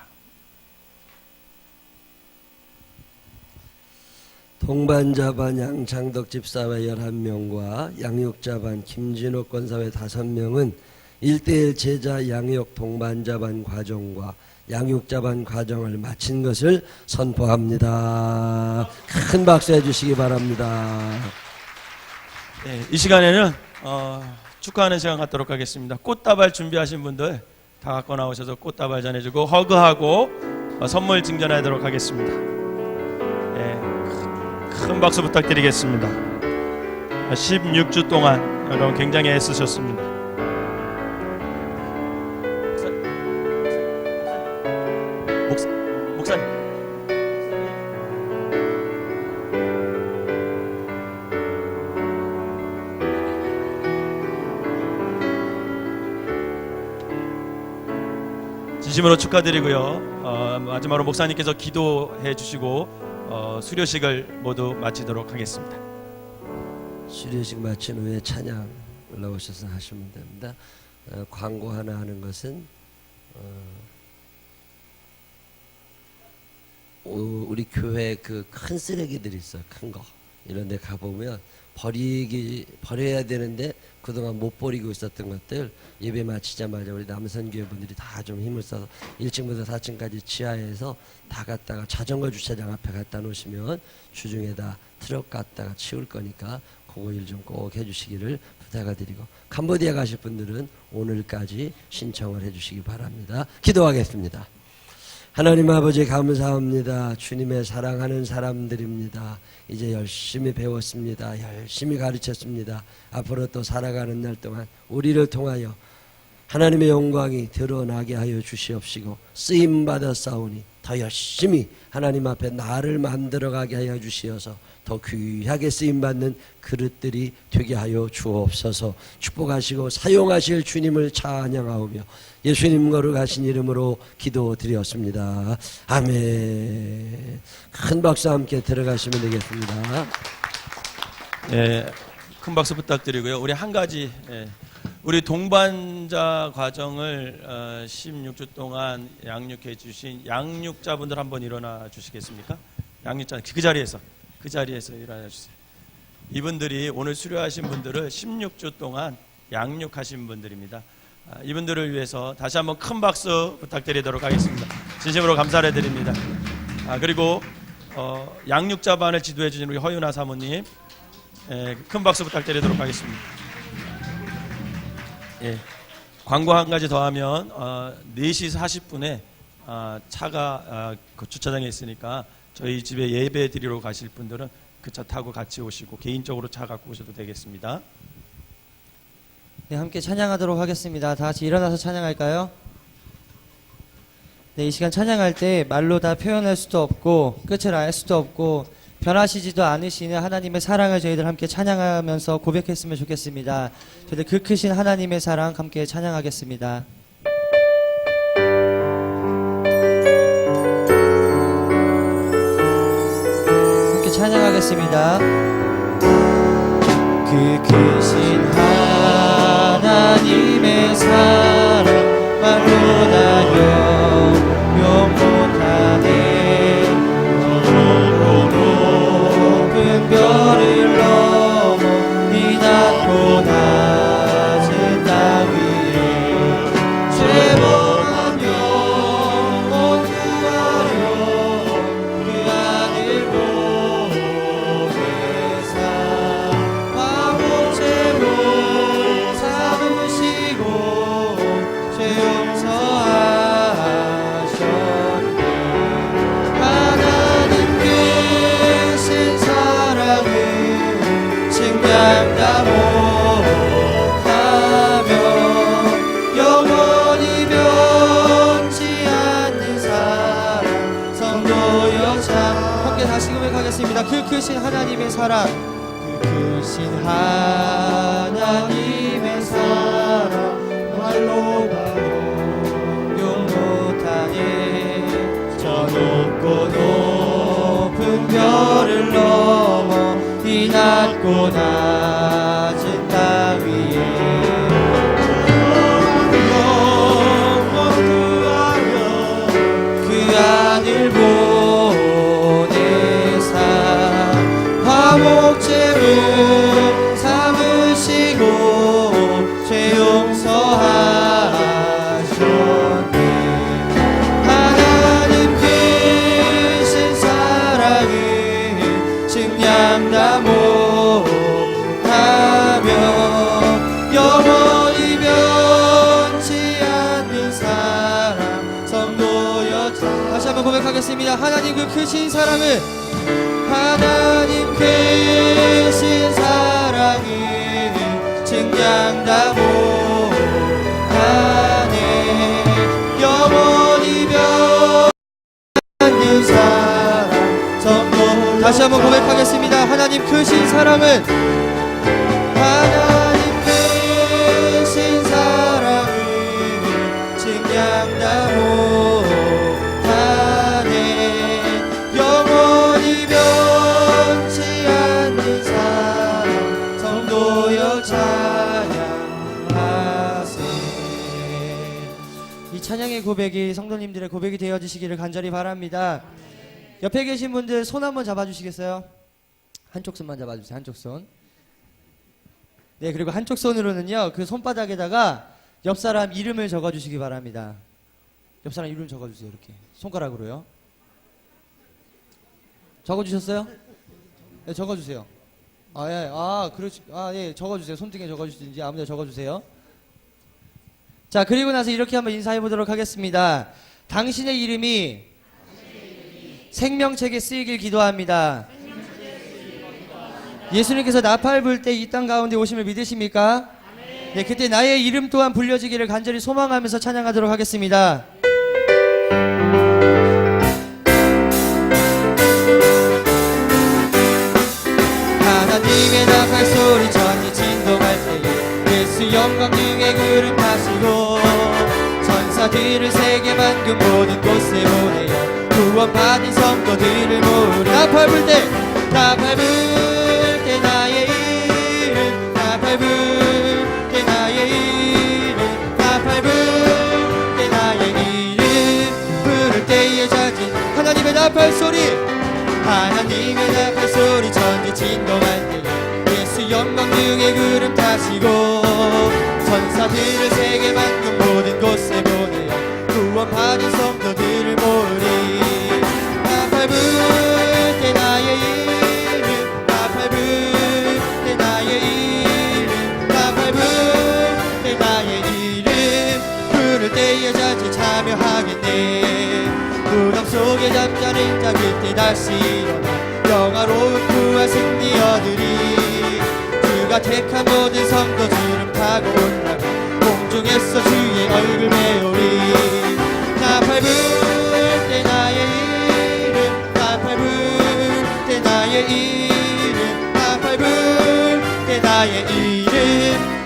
동반자반 양창덕 집사회 11명과 양육자반 김진옥 권사회 5명은 1:1 제자 양육 동반자반 과정과 양육자반 과정을 마친 것을 선포합니다. 큰 박수 해주시기 바랍니다. 네, 이 시간에는 축하하는 시간 갖도록 하겠습니다. 꽃다발 준비하신 분들 다 갖고 나오셔서 꽃다발 전해주고 허그하고 선물 증정하도록 하겠습니다. 네, 큰 박수 부탁드리겠습니다. 16주 동안 여러분 굉장히 애쓰셨습니다. 목사님. 진심으로 축하드리고요. 마지막으로 목사님께서 기도해 주시고 수료식을 모두 마치도록 하겠습니다. 수료식 마친 후에 찬양 올라오셔서 하시면 됩니다. 광고 하나 하는 것은 우리 교회 그 큰 쓰레기들이 있어요. 큰 거 이런 데 가보면 버려야 되는데 그동안 못 버리고 있었던 것들 예배 마치자마자 우리 남선교회 분들이 다 좀 힘을 써서 1층부터 4층까지 지하에서 다 갖다가 자전거 주차장 앞에 갖다 놓으시면 주중에다 트럭 갖다가 치울 거니까 그거 일 좀 꼭 해주시기를 부탁드리고, 캄보디아 가실 분들은 오늘까지 신청을 해주시기 바랍니다. 기도하겠습니다. 하나님 아버지 감사합니다. 주님의 사랑하는 사람들입니다. 이제 열심히 배웠습니다. 열심히 가르쳤습니다. 앞으로 또 살아가는 날 동안 우리를 통하여 하나님의 영광이 드러나게 하여 주시옵시고, 쓰임받아 싸우니 더 열심히 하나님 앞에 나를 만들어가게 하여 주시어서 더 귀하게 쓰임받는 그릇들이 되게 하여 주옵소서. 축복하시고 사용하실 주님을 찬양하오며 예수님 거룩하신 이름으로 기도드렸습니다. 아멘. 큰 박수 함께 들어가시면 되겠습니다. 예, 큰 박수 부탁드리고요. 우리 한 가지, 우리 동반자 과정을 16주 동안 양육해 주신 양육자분들 한번 일어나 주시겠습니까? 양육자 그 자리에서 일어나 주세요. 이분들이 오늘 수료하신 분들을 16주 동안 양육하신 분들입니다. 이분들을 위해서 다시 한번 큰 박수 부탁드리도록 하겠습니다. 진심으로 감사를 드립니다. 그리고 양육자반을 지도해 주신 우리 허윤아 사모님, 큰 박수 부탁드리도록 하겠습니다. 예, 광고 한 가지 더하면 4시 40분에 차가 그 주차장에 있으니까 저희 집에 예배 드리러 가실 분들은 그 차 타고 같이 오시고 개인적으로 차 갖고 오셔도 되겠습니다. 네, 함께 찬양하도록 하겠습니다. 다 같이 일어나서 찬양할까요? 네, 이 시간 찬양할 때 말로 다 표현할 수도 없고 끝을 알 수도 없고 변하시지도 않으시는 하나님의 사랑을 저희들 함께 찬양하면서 고백했으면 좋겠습니다. 저희들 그 크신 하나님의 사랑 함께 찬양하겠습니다. 함께 찬양하겠습니다. 그 크신 하나님의 사랑 말로 다 용용 못하네. 높은 별을 넘어 이 낮고 낮은 땅 위에 죄범한 영혼 구하려 그 아들 보내사 화목 제물 삼으시고 죄 용서하셨네. 하나님 크신 사랑을 증량 다 못하며 영원히 변치 않는 사랑 성도여 참 함께 다시 고백하겠습니다. 그 크신 하나님의 사랑 그 크신 하나님의 사랑 말로 용 못하네. 저 높고 높은 별을 넘어 이 낮고 낮은 땅 위에 영원 구하여 그 아들 보내사 화목 제물 삼으시고 죄 용서하셨네. 하나님 크신 사랑을 증량 다 못하며 영원히 변치 않는 사랑 성도여 다시 한번 고백하겠습니다. 하나님 그 크신 사랑을 하나님 크신 사랑을 증량 다 못하네. 영원히 변치 않는 사랑 성도 다시 한번 고백하겠습니다. 하나님 크신 사랑은 하나님 크신 사랑을 증량 다 못하네. 영원히 변치 않는 사랑 성도여 찬양하세. 이 찬양의 고백이 성도님들의 고백이 되어주시기를 간절히 바랍니다. 옆에 계신 분들 손 한번 잡아주시겠어요? 한쪽 손만 잡아주세요. 한쪽 손. 네, 그리고 한쪽 손으로는요 그 손바닥에다가 옆 사람 이름을 적어주시기 바랍니다. 옆 사람 이름 적어주세요. 이렇게 손가락으로요. 적어주셨어요? 네, 적어주세요. 아, 예, 그렇지. 예, 적어주세요. 손등에 적어주시든지 아무데나 적어주세요. 자, 그리고 나서 이렇게 한번 인사해 보도록 하겠습니다. 당신의 이름이 생명책에 쓰이길 기도합니다. 예수님께서 나팔 불 때 이 땅 가운데 오심을 믿으십니까? 네, 그때 나의 이름 또한 불려지기를 간절히 소망하면서 찬양하도록 하겠습니다. 하나님의 나팔 소리 전이 진동할 때에 예수 영광 중에 구름 타시고 천사들을 세계 만금 모든 곳에 보내어 구원받은 성도들을 모으리. 나팔 불 때 나팔 불 때 나의 이름 나팔 불 때 나의 이름 나팔 불 때 나의 이름 부를 때에 잦은 하나님의 나팔 소리 하나님의 나팔 소리 전기 진동할 때에 예수 영광 중에 구름 타시고 천사들을 세계 만금 모든 곳에 보내어 구원받은 성도들을 모으리. 나팔 불 때 나의 이름 나팔 불 때 나의 이름 나팔 불 때 나의 이름 부를 때에 자주 참여하겠네. 무덤 속에 잠자는 자 그때 다시 일어나 영화로운 부와 승리 얻으리. 주가 택한 모든 성도 주름 타고 올라가 공중에서 주의 얼굴 배우리. 나 밟을 때 나의 이름, 나 밟을 때 나의 이름, 나 밟을 때 나의 이름.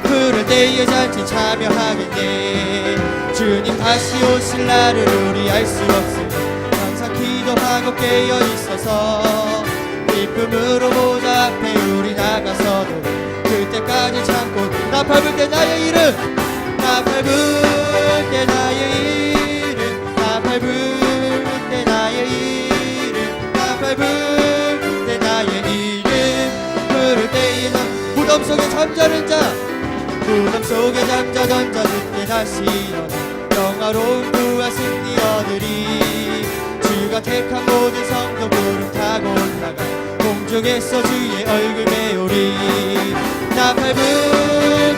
부를 때에 잔치 참여하겠네. 주님 다시 오실 날을 우리 알 수 없으니 항상 기도하고 깨어 있어서 기쁨으로 모자 앞에 우리 나가서도 그때까지 참고. 나 밟을 때 나의 이름, 나 밟을 때 나의 이름, 나 밟을 때 나의 이름, 나 밟을 때 나의 이름. 부를 때에 난 무덤 속에 잠자는 자, 무덤 속에 잠자던 자 그때 다시 일어나 영화로운 부와 승리 얻으리. 주가 택한 모든 성도 구름 타고 올라가 공중에서 주의 얼굴 배우리. 나 밟을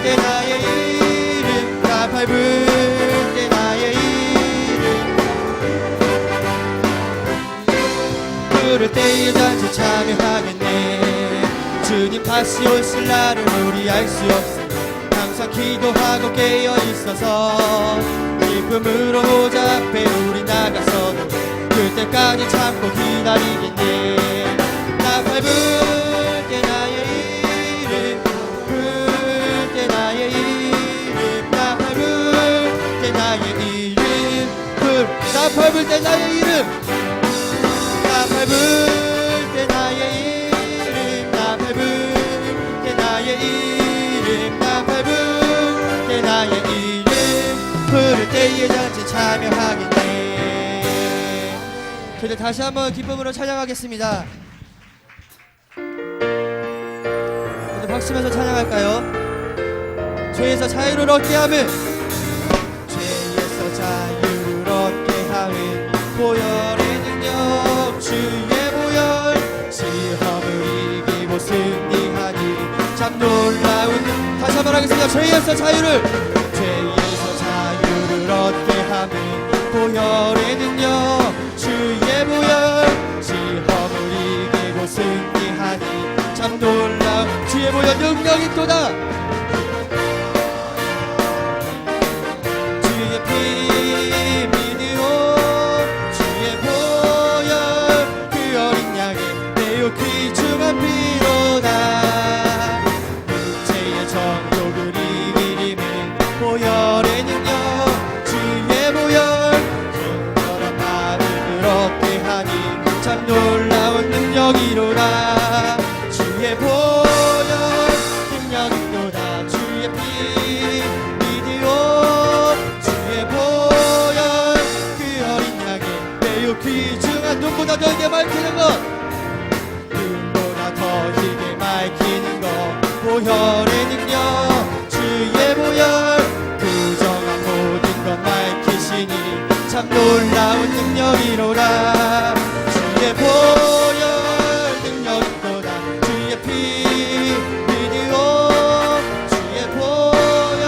때 나의 이름, 나 밟을 때 나의 이름. 부를 때에 잔치 참여하겠네. 주님 다시 오실 날을 우리 알 수 없으니 항상 기도하고 깨어 있어서 기쁨으로 모자 앞에 우리 나가서도 그때까지 참고 기다리겠네. 나 밟을 때 나의 이름, 밟을 때 나의 이름, 나 밟을 때 나의 이름, 나 밟을 때 나의 이름, 나 밟을 때 나의 이름, 나 밟을 때 나의 이름, 나 밟을 때 나의 이름. 부를 때에 잔치 참여하겠네. 저희들 다시 한번 기쁨으로 찬양하겠습니다. 모두 박수면서 찬양할까요? 죄에서 자유를 얻게 함은, 죄에서 자유를 얻게 함은 보혈의 능력, 주의 보혈. 시험을 이기고 승리하니 참 놀라운. 다시 한번 하겠습니다. 죄에서 자유를 얻게 함은 보혈의 능력, 주의 보혈. 시험을 이기고 승리하니 참 놀라운 주의 보혈 능력이 있도다. 주의 피 믿으오, 주의 보혈. 그 어린 양의 매우 귀중한 피로다. 죄의 정욕을 이기림은 보혈의 능력, 참 놀라운 능력이로다. 주의 보혈 능력이로다. 주의 피 믿으오, 주의 보혈. 그 어린 양의 매우 귀중한. 눈보다 더 희게 밝히는 것, 눈보다 더 희게 밝히는 것. 보혈의 능력, 주의 보혈. 부정한 모든 것 밝히시니 참 놀라운 능력이로다. 주의 보혈 능력이로다. 주의 피 믿으오, 주의 보혈.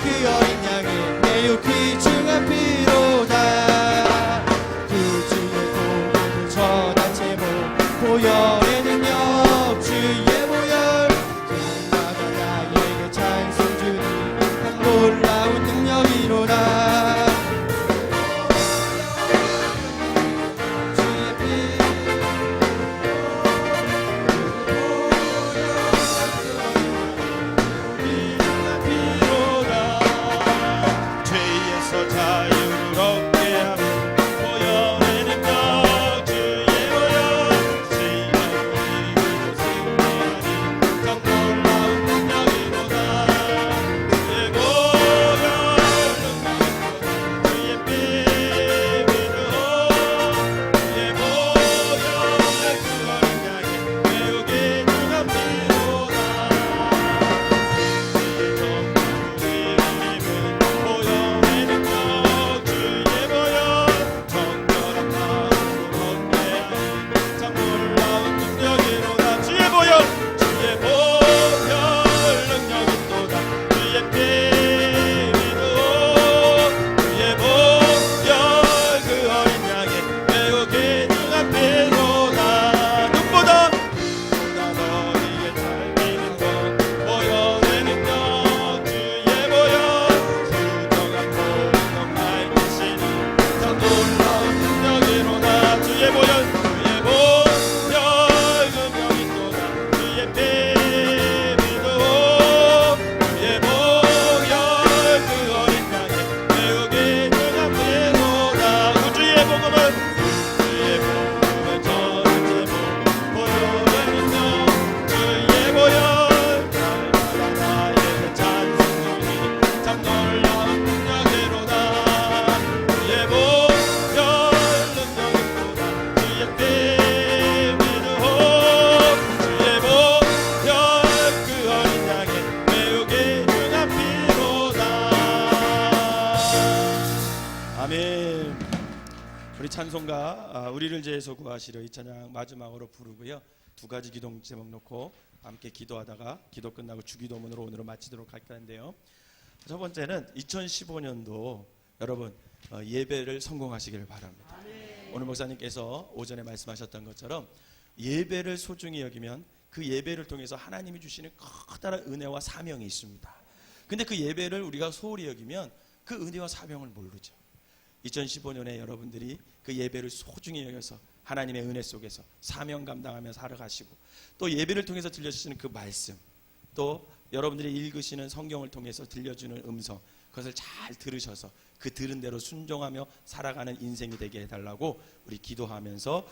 그 어린 양의 매우 귀중한 피로다. 구주의 도움을 전한 제목, 보혈의 능력, 주의 보혈. 날마다 나에게 찬송 주니 참 놀라운 능력이로다. 주의 피 우리 찬송가 우리를 죄에서 구하시려 이 찬양 마지막으로 부르고요. 두 가지 기도 제목 놓고 함께 기도하다가 기도 끝나고 주기도문으로 오늘은 마치도록 할 텐데요. 첫 번째는 2015년도 여러분 예배를 성공하시기를 바랍니다. 오늘 목사님께서 오전에 말씀하셨던 것처럼 예배를 소중히 여기면 그 예배를 통해서 하나님이 주시는 커다란 은혜와 사명이 있습니다. 근데 그 예배를 우리가 소홀히 여기면 그 은혜와 사명을 모르죠. 2015년에 여러분들이 그 예배를 소중히 여겨서 하나님의 은혜 속에서 사명 감당하며 살아가시고 또 예배를 통해서 들려주시는 그 말씀, 또 여러분들이 읽으시는 성경을 통해서 들려주는 음성, 그것을 잘 들으셔서 그 들은 대로 순종하며 살아가는 인생이 되게 해달라고 우리 기도하면서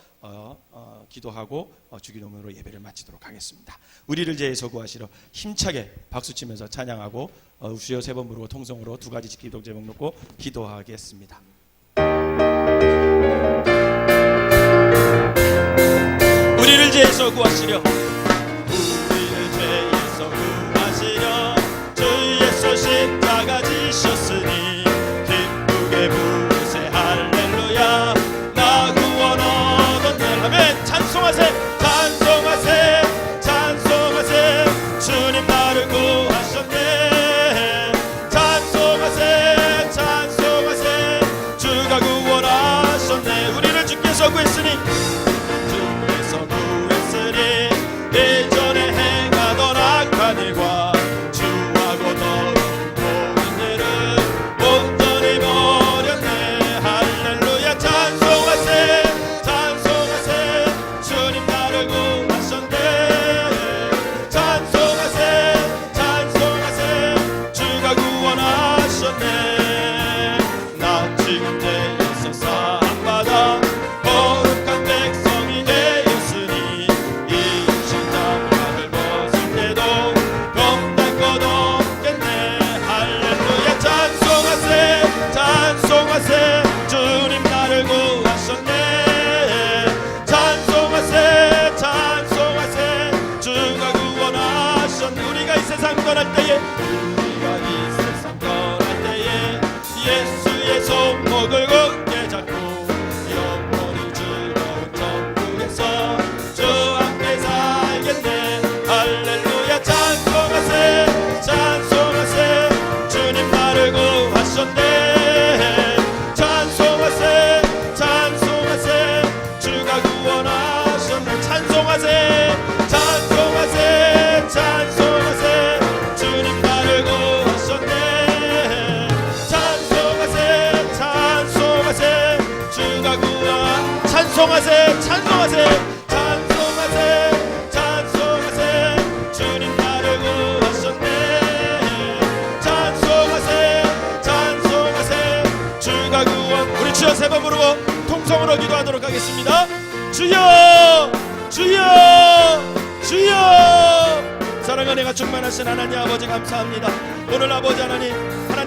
기도하고 주기도문으로 예배를 마치도록 하겠습니다. 우리를 죄에서 구하시러 힘차게 박수치면서 찬양하고 주여 세 번 부르고 통성으로 두 가지 기도 제목 놓고 기도하겠습니다. 우리를 죄에서 구하시려, 우리를 죄에서 구하시려 주 예수 십자가 지셨으니 기쁘게 부르세 할렐루야. 나 구원 얻었네. 아멘. 찬송하세, 찬송하세, 찬송하세. 주님 나를 구하셨네. 찬송하세, 찬송하세. 주가 구원하셨네. 우리를 주께서 구했으니, 주께서 구했으니 이전에 행하던 악한 일과 주하고 더러운 모든 일을 온전히 버렸네. 할렐루야. 찬송하세, 찬송하세. 주님 나를 구하셨네. 찬송하세, 찬송하세. 주가 구원하셨네. 나 지금 되어서 사함받아 거룩한 백성이 되었으니 이 십자가를 벗을 때도 겁날 것 없겠네. 할렐루야. 찬송하세, 찬송하세. 주님 나를 구하셨네. 찬송하세, 찬송하세. 주가 구원하셨네. 우리가 이 세상 떠날 때에, 우리가 이 세상 떠날 때에 예수의 손목을 굳게 잡고 영원히 즐거운 천국에서 주 함께 살겠네. 할렐루야. 찬송하세, 찬송하세. 주님 나를 구하셨네. 찬송하세, 찬송하세. 주가 구원하셨네. 찬송하세, 찬송하세, 찬송하세. 주님 나를 구하셨네. 찬송하세, 찬송하세. 주가 구원. 찬송하세, 찬송하세, 찬송하세, 찬송하세. 주님 나를 구하셨네. 찬송하세, 찬송하세. 주가 구원. 우리 주여 세 번 부르고 통성으로 기도하도록 하겠습니다. 주여, 주여, 주여. 사랑과 은혜가 충만하신 하나님 아버지 감사합니다. 오늘 아버지 하나님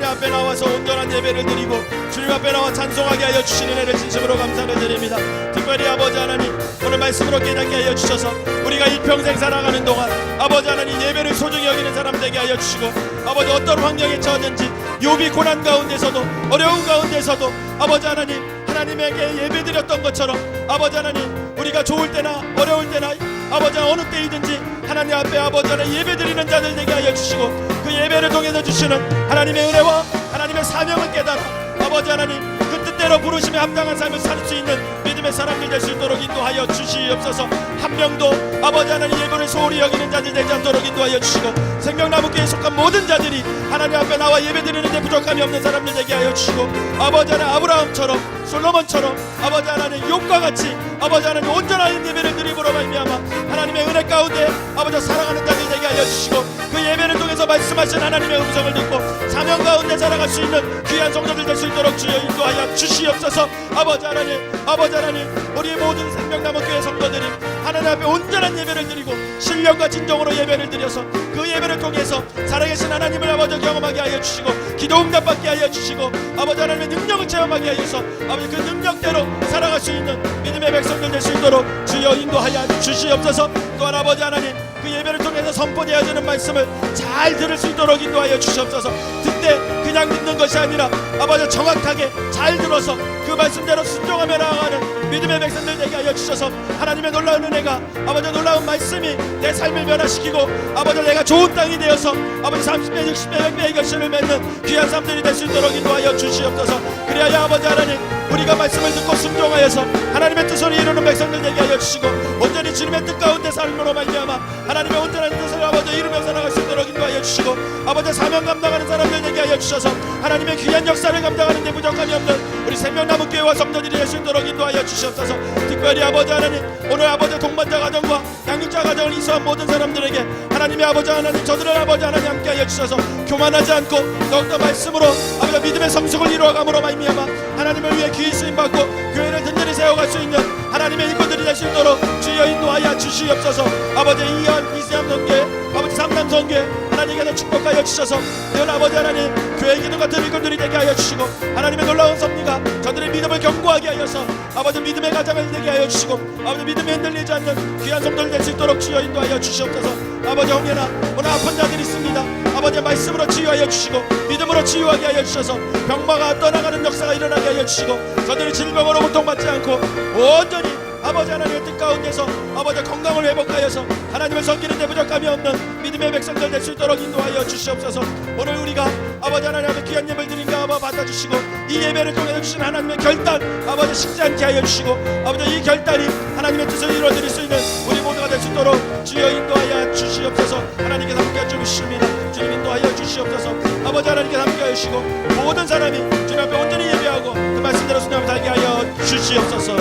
앞에 나와서 온전한 예배를 드리고 주님 앞에 나와 찬송하게 하여 주신 은혜를 진심으로 감사를 드립니다. 특별히 아버지 하나님 오늘 말씀으로 깨닫게 하여 주셔서 우리가 일평생 살아가는 동안 아버지 하나님 예배를 소중히 여기는 사람 되게 하여 주시고, 아버지 어떤 환경에 처했는지 욥이 고난 가운데서도 어려운 가운데서도 아버지 하나님에게 예배드렸던 것처럼 아버지 하나님 우리가 좋을 때나 어려울 때나 아버지 어느 때이든지 하나님 앞에 아버지 하나님 예배드리는 자들 되게 하여 주시고, 그 예배를 통해서 주시는 하나님의 은혜와 하나님의 사명을 깨달아 아버지 하나님 그 뜻대로 부르심에 합당한 삶을 살 수 있는 믿음의 사람들 될 수 있도록 인도하여 주시옵소서. 한 명도 아버지 하나님 예배를 소홀히 여기는 자들 되지 않도록 인도하여 주시고, 생명나무교회에 속한 모든 자들이 하나님 앞에 나와 예배드리는 데 부족함이 없는 사람들 되게 하여 주시고, 아버지 하나님 아브라함처럼 솔로몬처럼 아버지 하나님 욥과 같이 아버지 하나님 온전한 예배를 드림으로 말미암아 하나님의 은혜 가운데 아버지 살아가는 자들 되게 하여 주시고, 그 예배를 통해서 말씀하신 하나님의 음성을 듣고 사명 가운데 살아갈 수 있는 귀한 성도들 될 수 있도록 주여 인도하여 주시옵소서. 아버지 하나님 우리의 모든 생명나무교회 성도들이 하나님 앞에 온전한 예배를 드리고 신령과 진정으로 예배를 드려서 그 예배를 통해서 살아계신 하나님을 아버지 경험하게 하여 주시고 기도 응답받게 하여 주시고 아버지 하나님의 능력을 체험하게 하여서 아버지 그 능력대로 살아갈 수 있는 믿음의 백성들 될 수 있도록 주여 인도하여 주시옵소서. 또한 아버지 하나님 그 예배를 통해서 선포되어지는 말씀을 잘 들을 수 있도록 인도하여 주시옵소서. 그때 그냥 듣는 것이 아니라 아버지 정확하게 잘 들어서 그 말씀대로 순종하며 나아가는 믿음의 백성들 되게 하여 주셔서 하나님의 놀라운 은혜가 아버지 놀라운 말씀이 내 삶을 변화시키고 아버지 내가 좋은 땅이 되어서 아버지 30배 60배 100배의 결실을 맺는 귀한 삶들이 될 수 있도록 인도하여 주시옵소서. 그리하여 아버지 하나님 우리가 말씀을 듣고 순종하여서 하나님의 뜻을 이루는 백성들 되게 하여 주시고 온전히 주님의 뜻 가운데 삶으로 말미암아 하나님의 온전한 뜻을 아버지 이루며 살아갈 수 있도록 인도하여 주시고 아버지 사명 감당하는 사람들 되게 하여 주셔서 하나님의 귀한 역사를 감당하는 데 부족함이 없는 우리 생명나무교회와 성도들이 될 수 있도록 인도하여 주시옵소서. 특별히 아버지 하나님 오늘 아버지 동반자 가정과 양육자 가정을 이수한 모든 사람들에게 하나님의 아버지 하나님 저들을 아버지 하나님 함께 하여 주셔서 교만하지 않고 더욱더 말씀으로 아버지 믿음의 성숙을 이루어감으로 말미암아 하나님을 위해 귀히 쓰임받고 교회를 든든히 세워갈 수 있는 하나님의 일꾼들이 될 수 있도록 주여 인도하여 주시옵소서. 아버지 이현 이세암 성교회 아버지 삼남 성교회 하나님께서 축복하여 주셔서 늘 아버지 하나님 교회 기둥 같은 일꾼들이 되게 하여 주시고 하나님의 놀라운 섭리가 저들의 믿음을 견고하게 하여서 아버지 믿음의 가장을 되게 하여 주시고 아버지 믿음에 흔들리지 않는 귀한 성도들 될 수 있도록 주여 인도하여 주시옵소서. 아버지 홍연아 오늘 아픈 자들이 있습니다. 아버지 말씀으로 치유하여 주시고 믿음으로 치유하게 하여 주셔서 병마가 떠나가는 역사가 일어나게 하여 주시고 저들이 질병으로 고통받지 않고 온전히 아버지 하나님의 뜻 가운데서 아버지 건강을 회복하여서 하나님을 섬기는 데 부족함이 없는 믿음의 백성들 될 수 있도록 인도하여 주시옵소서. 오늘 우리가 아버지 하나님의 귀한 예배를 드린가 아버지 받아주시고 이 예배를 통해 주신 하나님의 결단 아버지 식지 않게 하여 주시고 아버지 이 결단이 하나님의 뜻을 이루어드릴 수 있는 우리 모두가 될 수 있도록 주여 인도하여 주시옵소서. 하나님께서 함께하여 주십니다. 주님 인도하여 주시옵소서. 아버지 하나님께서 함께하여 주시고 모든 사람이 주님 앞에 온전히 예배하고 그 말씀대로 순종하며 살게 하여 주시옵소서.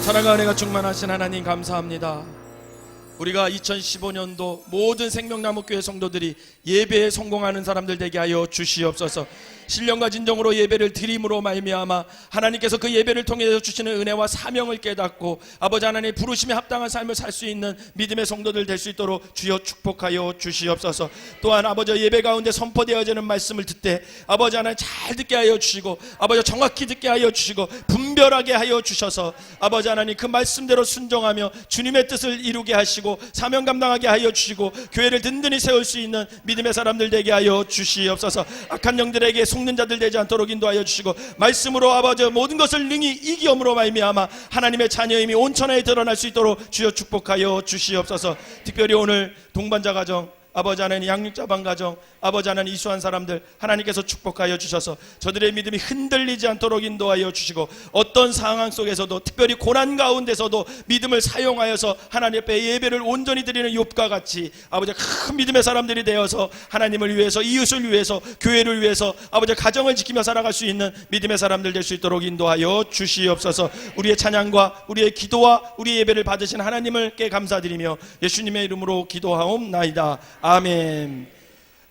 사랑과 은혜가 충만하신 하나님 감사합니다. 우리가 2015년도 모든 생명나무교회 성도들이 예배에 성공하는 사람들 되게 하여 주시옵소서. 신령과 진정으로 예배를 드림으로 말미암아 하나님께서 그 예배를 통해서 주시는 은혜와 사명을 깨닫고 아버지 하나님의 부르심에 합당한 삶을 살 수 있는 믿음의 성도들 될 수 있도록 주여 축복하여 주시옵소서. 또한 아버지 예배 가운데 선포되어지는 말씀을 듣되 아버지 하나님 잘 듣게 하여 주시고 아버지 정확히 듣게 하여 주시고 분별하게 하여 주셔서 아버지 하나님 그 말씀대로 순종하며 주님의 뜻을 이루게 하시고 사명 감당하게 하여 주시고 교회를 든든히 세울 수 있는 믿음의 사람들 되게 하여 주시옵소서. 악한 영들에게 속는 자들 되지 않도록 인도하여 주시고 말씀으로 아버지 모든 것을 능히 이기엄으로 말미암아 하나님의 자녀임이 온천하에 드러날 수 있도록 주여 축복하여 주시옵소서. 특별히 오늘 동반자 가정 아버지 하나님 양육자반 가정 아버지 하나님 이수한 사람들 하나님께서 축복하여 주셔서 저들의 믿음이 흔들리지 않도록 인도하여 주시고 어떤 상황 속에서도 특별히 고난 가운데서도 믿음을 사용하여서 하나님 앞에 예배를 온전히 드리는 욥과 같이 아버지 큰 믿음의 사람들이 되어서 하나님을 위해서 이웃을 위해서 교회를 위해서 아버지 가정을 지키며 살아갈 수 있는 믿음의 사람들 될 수 있도록 인도하여 주시옵소서. 우리의 찬양과 우리의 기도와 우리의 예배를 받으신 하나님께 감사드리며 예수님의 이름으로 기도하옵나이다. 아멘.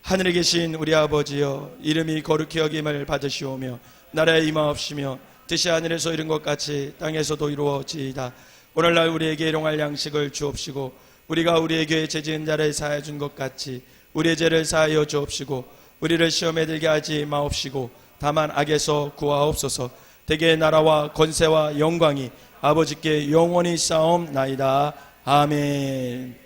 하늘에 계신 우리 아버지여 이름이 거룩히 여김을 받으시오며 나라에 임하옵시며 뜻이 하늘에서 이룬 것 같이 땅에서도 이루어지이다. 오늘날 우리에게 일용할 양식을 주옵시고 우리가 우리에게 죄 지은 자를 사하여 준 것 같이 우리의 죄를 사하여 주옵시고 우리를 시험에 들게 하지 마옵시고 다만 악에서 구하옵소서. 대개 나라와 권세와 영광이 아버지께 영원히 쌓옵나이다. 아멘.